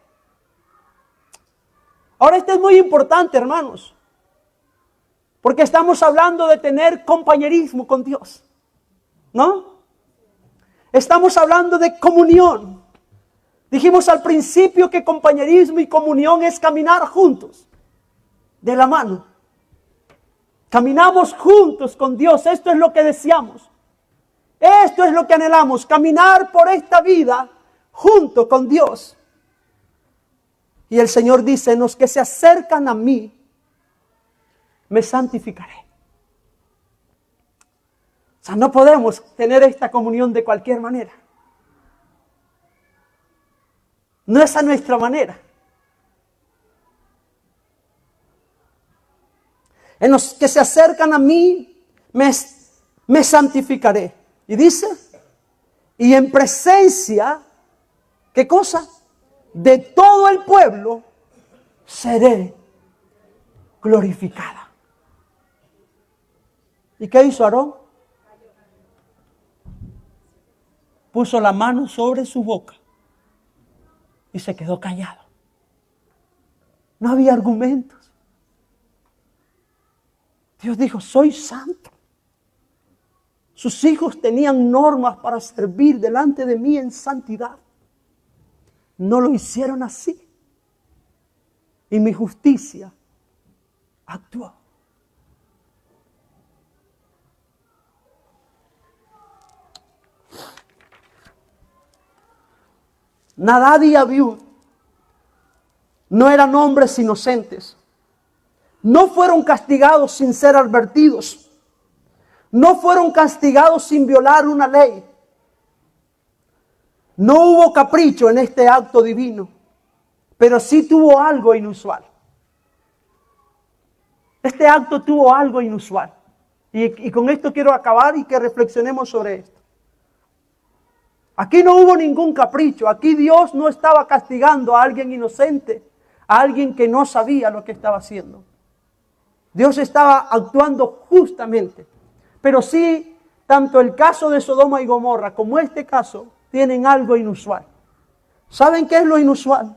Ahora esto es muy importante, hermanos, porque estamos hablando de tener compañerismo con Dios, ¿no? Estamos hablando de comunión. Dijimos al principio que compañerismo y comunión es caminar juntos, de la mano. Caminamos juntos con Dios, esto es lo que deseamos. Esto es lo que anhelamos, caminar por esta vida junto con Dios. Y el Señor dice, en los que se acercan a mí, me santificaré. O sea, no podemos tener esta comunión de cualquier manera. No es a nuestra manera. En los que se acercan a mí, me santificaré. Y dice, y en presencia, ¿qué cosa? De todo el pueblo seré glorificada. ¿Y qué hizo Aarón? Puso la mano sobre su boca y se quedó callado. No había argumentos. Dios dijo, soy santo. Sus hijos tenían normas para servir delante de mí en santidad. No lo hicieron así. Y mi justicia actuó. Nadab y Abiú no eran hombres inocentes. No fueron castigados sin ser advertidos. No fueron castigados sin violar una ley. No hubo capricho en este acto divino, pero sí tuvo algo inusual. Este acto tuvo algo inusual. Y con esto quiero acabar y que reflexionemos sobre esto. Aquí no hubo ningún capricho. Aquí Dios no estaba castigando a alguien inocente, a alguien que no sabía lo que estaba haciendo. Dios estaba actuando justamente. Pero sí, tanto el caso de Sodoma y Gomorra como este caso tienen algo inusual. ¿Saben qué es lo inusual?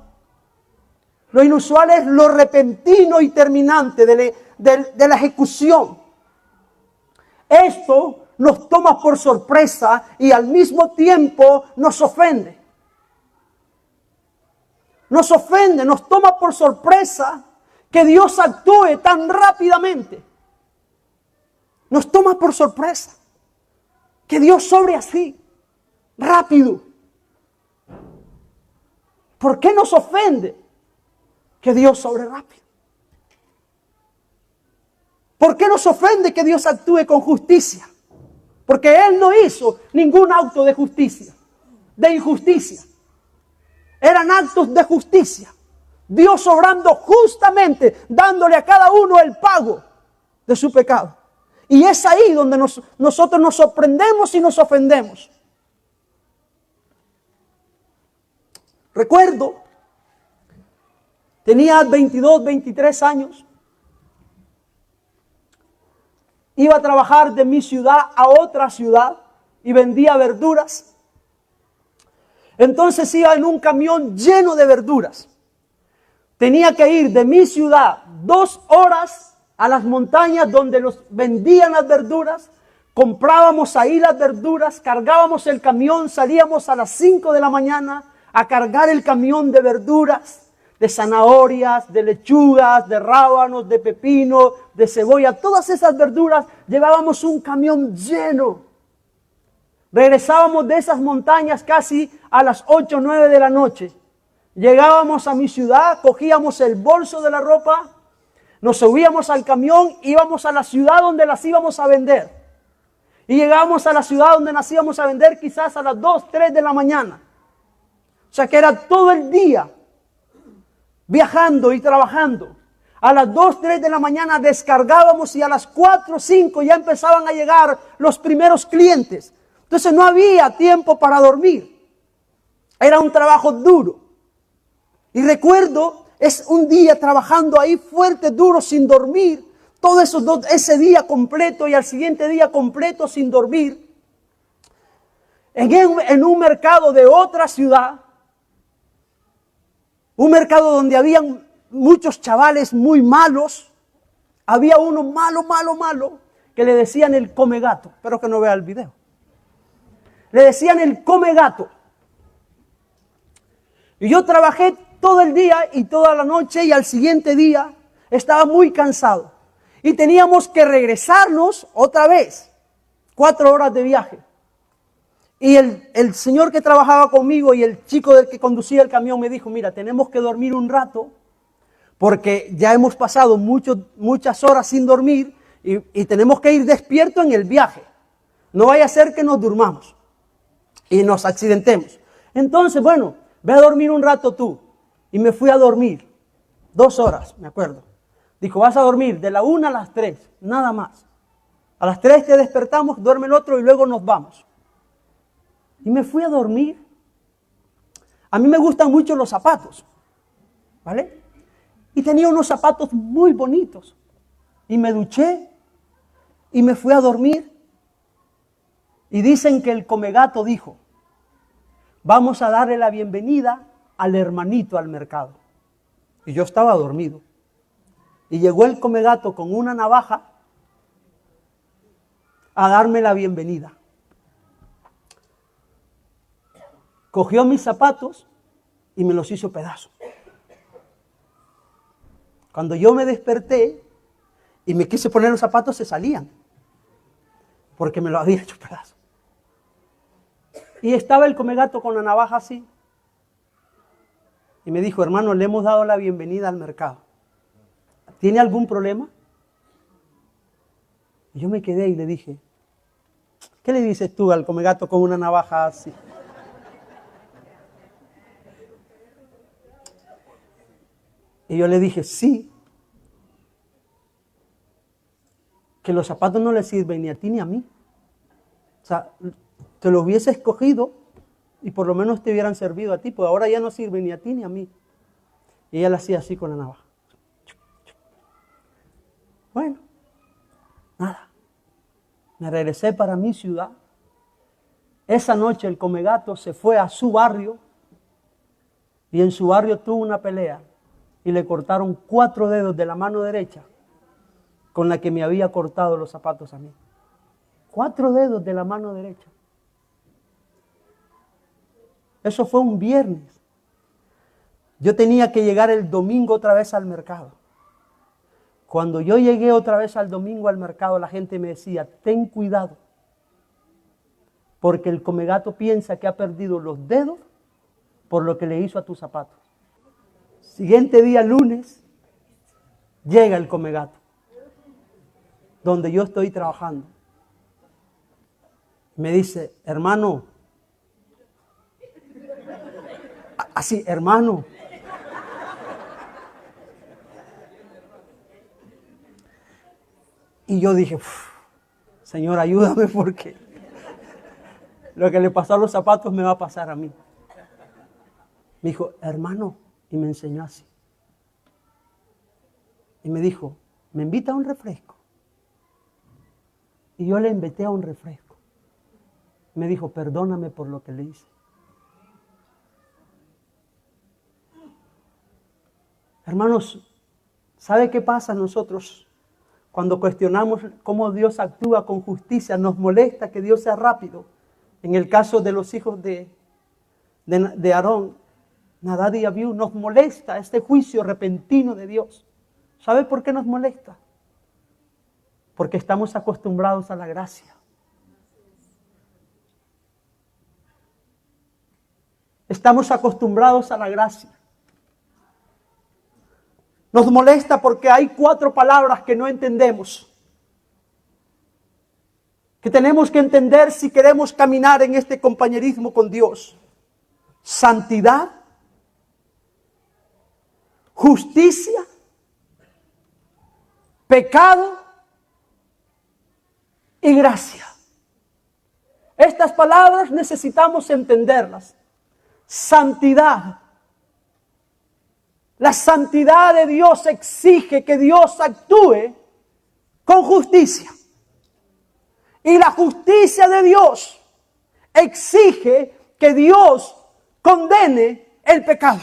Lo inusual es lo repentino y terminante de la ejecución. Esto nos toma por sorpresa y al mismo tiempo nos ofende. Nos ofende, nos toma por sorpresa que Dios actúe tan rápidamente. Nos toma por sorpresa que Dios obre así, rápido. ¿Por qué nos ofende que Dios obre rápido? ¿Por qué nos ofende que Dios actúe con justicia? Porque Él no hizo ningún acto de justicia, de injusticia. Eran actos de justicia. Dios obrando justamente, dándole a cada uno el pago de su pecado. Y es ahí donde nosotros nos sorprendemos y nos ofendemos. Recuerdo, tenía 22, 23 años. Iba a trabajar de mi ciudad a otra ciudad y vendía verduras. Entonces iba en un camión lleno de verduras. Tenía que ir de mi ciudad 2 horas a las montañas donde los vendían las verduras. Comprábamos ahí las verduras, cargábamos el camión, salíamos a las 5 de la mañana a cargar el camión de verduras, de zanahorias, de lechugas, de rábanos, de pepino, de cebolla. Todas esas verduras llevábamos un camión lleno. Regresábamos de esas montañas casi a las 8 o 9 de la noche. Llegábamos a mi ciudad, cogíamos el bolso de la ropa, nos subíamos al camión, íbamos a la ciudad donde las íbamos a vender. Y llegábamos a la ciudad donde las íbamos a vender quizás a las 2, 3 de la mañana. O sea que era todo el día viajando y trabajando. A las 2, 3 de la mañana descargábamos y a las 4, 5 ya empezaban a llegar los primeros clientes. Entonces no había tiempo para dormir. Era un trabajo duro. Y recuerdo, es un día trabajando ahí fuerte, duro, sin dormir. Todo ese día completo y al siguiente día completo sin dormir. En un mercado de otra ciudad. Un mercado donde habían muchos chavales muy malos. Había uno malo, que le decían el come gato. Espero que no vea el video. Le decían el come gato. Y yo trabajé todo el día y toda la noche y al siguiente día estaba muy cansado. Y teníamos que regresarnos otra vez. 4 horas de viaje. Y el señor que trabajaba conmigo y el chico del que conducía el camión me dijo, mira, tenemos que dormir un rato porque ya hemos pasado muchas horas sin dormir y tenemos que ir despierto en el viaje. No vaya a ser que nos durmamos y nos accidentemos. Entonces, bueno, ve a dormir un rato tú. Y me fui a dormir 2 horas, me acuerdo. Dijo, vas a dormir de la 1 a las 3, nada más. A las 3 te despertamos, duerme el otro y luego nos vamos. Y me fui a dormir. A mí me gustan mucho los zapatos, ¿vale? Y tenía unos zapatos muy bonitos. Y me duché y me fui a dormir. Y dicen que el comegato dijo, vamos a darle la bienvenida al hermanito al mercado. Y yo estaba dormido. Y llegó el comegato con una navaja a darme la bienvenida. Cogió mis zapatos y me los hizo pedazos. Cuando yo me desperté y me quise poner los zapatos, se salían. Porque me lo había hecho pedazos. Y estaba el comegato con la navaja así. Y me dijo, hermano, le hemos dado la bienvenida al mercado. ¿Tiene algún problema? Y yo me quedé y le dije, ¿qué le dices tú al comegato con una navaja así? Y yo le dije, sí, que los zapatos no le sirven ni a ti ni a mí. O sea, te los hubiese escogido y por lo menos te hubieran servido a ti, pues ahora ya no sirven ni a ti ni a mí. Y ella le hacía así con la navaja. Bueno, nada. Me regresé para mi ciudad. Esa noche el comegato se fue a su barrio y en su barrio tuvo una pelea y le cortaron 4 dedos de la mano derecha con la que me había cortado los zapatos a mí. 4 dedos de la mano derecha. Eso fue un viernes. Yo tenía que llegar el domingo otra vez al mercado. Cuando yo llegué otra vez al domingo al mercado, la gente me decía, ten cuidado, porque el comegato piensa que ha perdido los dedos por lo que le hizo a tus zapatos. Siguiente día, lunes, llega el Comegato, donde yo estoy trabajando. Me dice, hermano, así, hermano. Y yo dije, Señor, ayúdame porque lo que le pasó a los zapatos me va a pasar a mí. Me dijo, hermano, y me enseñó así. Y me dijo, ¿me invita a un refresco? Y yo le invité a un refresco. Me dijo, perdóname por lo que le hice. Hermanos, ¿sabe qué pasa a nosotros? Cuando cuestionamos cómo Dios actúa con justicia, nos molesta que Dios sea rápido. En el caso de los hijos de Aarón, Nadab y Abiú, nos molesta este juicio repentino de Dios. ¿Sabe por qué nos molesta? Porque estamos acostumbrados a la gracia. Estamos acostumbrados a la gracia. Nos molesta porque hay 4 palabras que no entendemos, que tenemos que entender si queremos caminar en este compañerismo con Dios. Santidad, justicia, pecado y gracia. Estas palabras necesitamos entenderlas. Santidad. La santidad de Dios exige que Dios actúe con justicia. Y la justicia de Dios exige que Dios condene el pecado.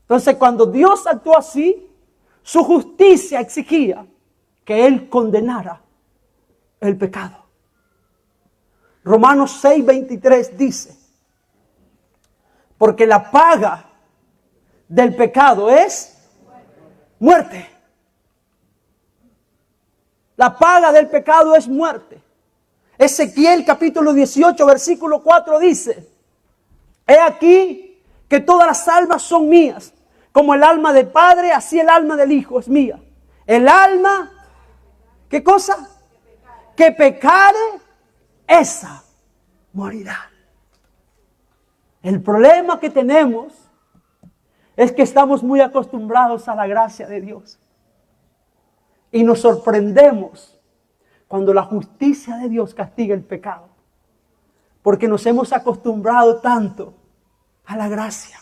Entonces, cuando Dios actuó así, su justicia exigía que Él condenara el pecado. Romanos 6:23 dice, porque la paga del pecado es muerte. La paga del pecado es muerte. Ezequiel capítulo 18 versículo 4 dice, he aquí que todas las almas son mías, como el alma del Padre, así el alma del Hijo es mía. El alma, ¿qué cosa? Que pecare, esa morirá. El problema que tenemos es que estamos muy acostumbrados a la gracia de Dios. Y nos sorprendemos cuando la justicia de Dios castiga el pecado. Porque nos hemos acostumbrado tanto a la gracia.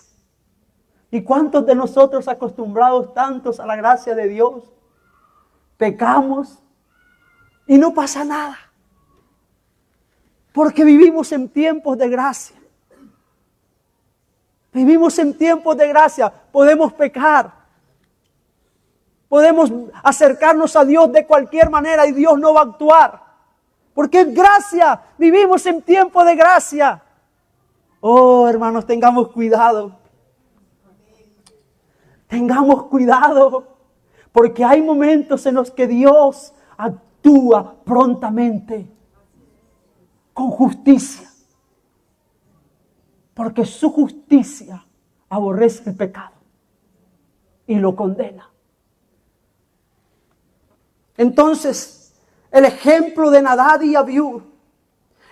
¿Y cuántos de nosotros acostumbrados tantos a la gracia de Dios pecamos y no pasa nada? Porque vivimos en tiempos de gracia. Vivimos en tiempos de gracia, podemos pecar, podemos acercarnos a Dios de cualquier manera y Dios no va a actuar, porque es gracia, vivimos en tiempo de gracia. Oh, hermanos, tengamos cuidado, porque hay momentos en los que Dios actúa prontamente, con justicia. Porque su justicia aborrece el pecado y lo condena. Entonces, el ejemplo de Nadab y Abiú,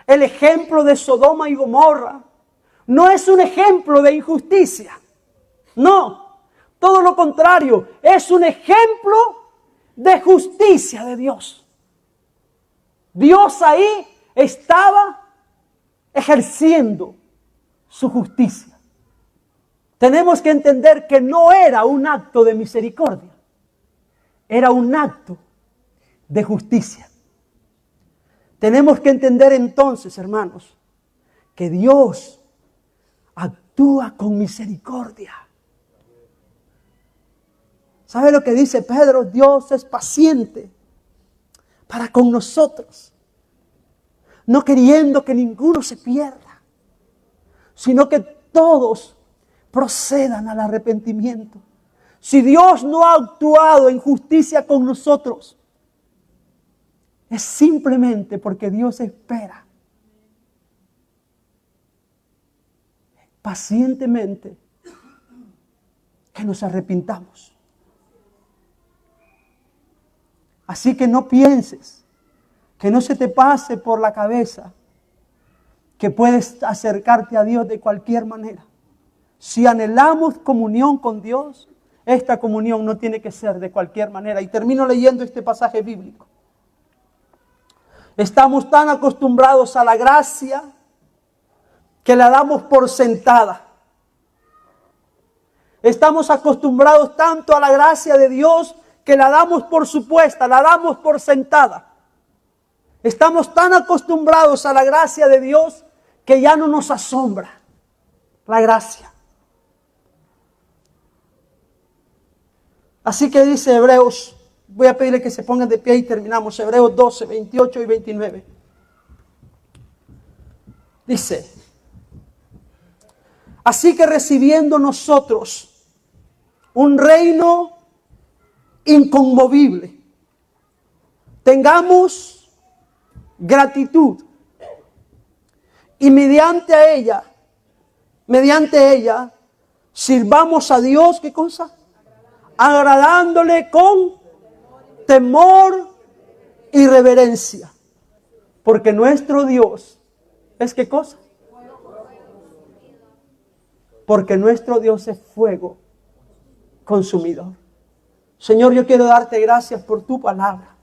el ejemplo de Sodoma y Gomorra, no es un ejemplo de injusticia. No, todo lo contrario, es un ejemplo de justicia de Dios. Dios ahí estaba ejerciendo su justicia. Tenemos que entender que no era un acto de misericordia, era un acto de justicia. Tenemos que entender entonces, hermanos, que Dios actúa con misericordia. ¿Sabe lo que dice Pedro? Dios es paciente para con nosotros, no queriendo que ninguno se pierda, sino que todos procedan al arrepentimiento. Si Dios no ha actuado en justicia con nosotros, es simplemente porque Dios espera pacientemente que nos arrepintamos. Así que no pienses, que no se te pase por la cabeza que puedes acercarte a Dios de cualquier manera. Si anhelamos comunión con Dios, esta comunión no tiene que ser de cualquier manera. Y termino leyendo este pasaje bíblico. Estamos tan acostumbrados a la gracia que la damos por sentada. Estamos acostumbrados tanto a la gracia de Dios que la damos por supuesta, la damos por sentada. Estamos tan acostumbrados a la gracia de Dios que ya no nos asombra la gracia. Así que dice Hebreos, voy a pedirle que se pongan de pie y terminamos. Hebreos 12, 28 y 29. Dice, así que recibiendo nosotros un reino inconmovible, tengamos gratitud y mediante ella, sirvamos a Dios, ¿qué cosa? Agradándole con temor y reverencia. Porque nuestro Dios es ¿qué cosa? Porque nuestro Dios es fuego consumidor. Señor, yo quiero darte gracias por tu palabra.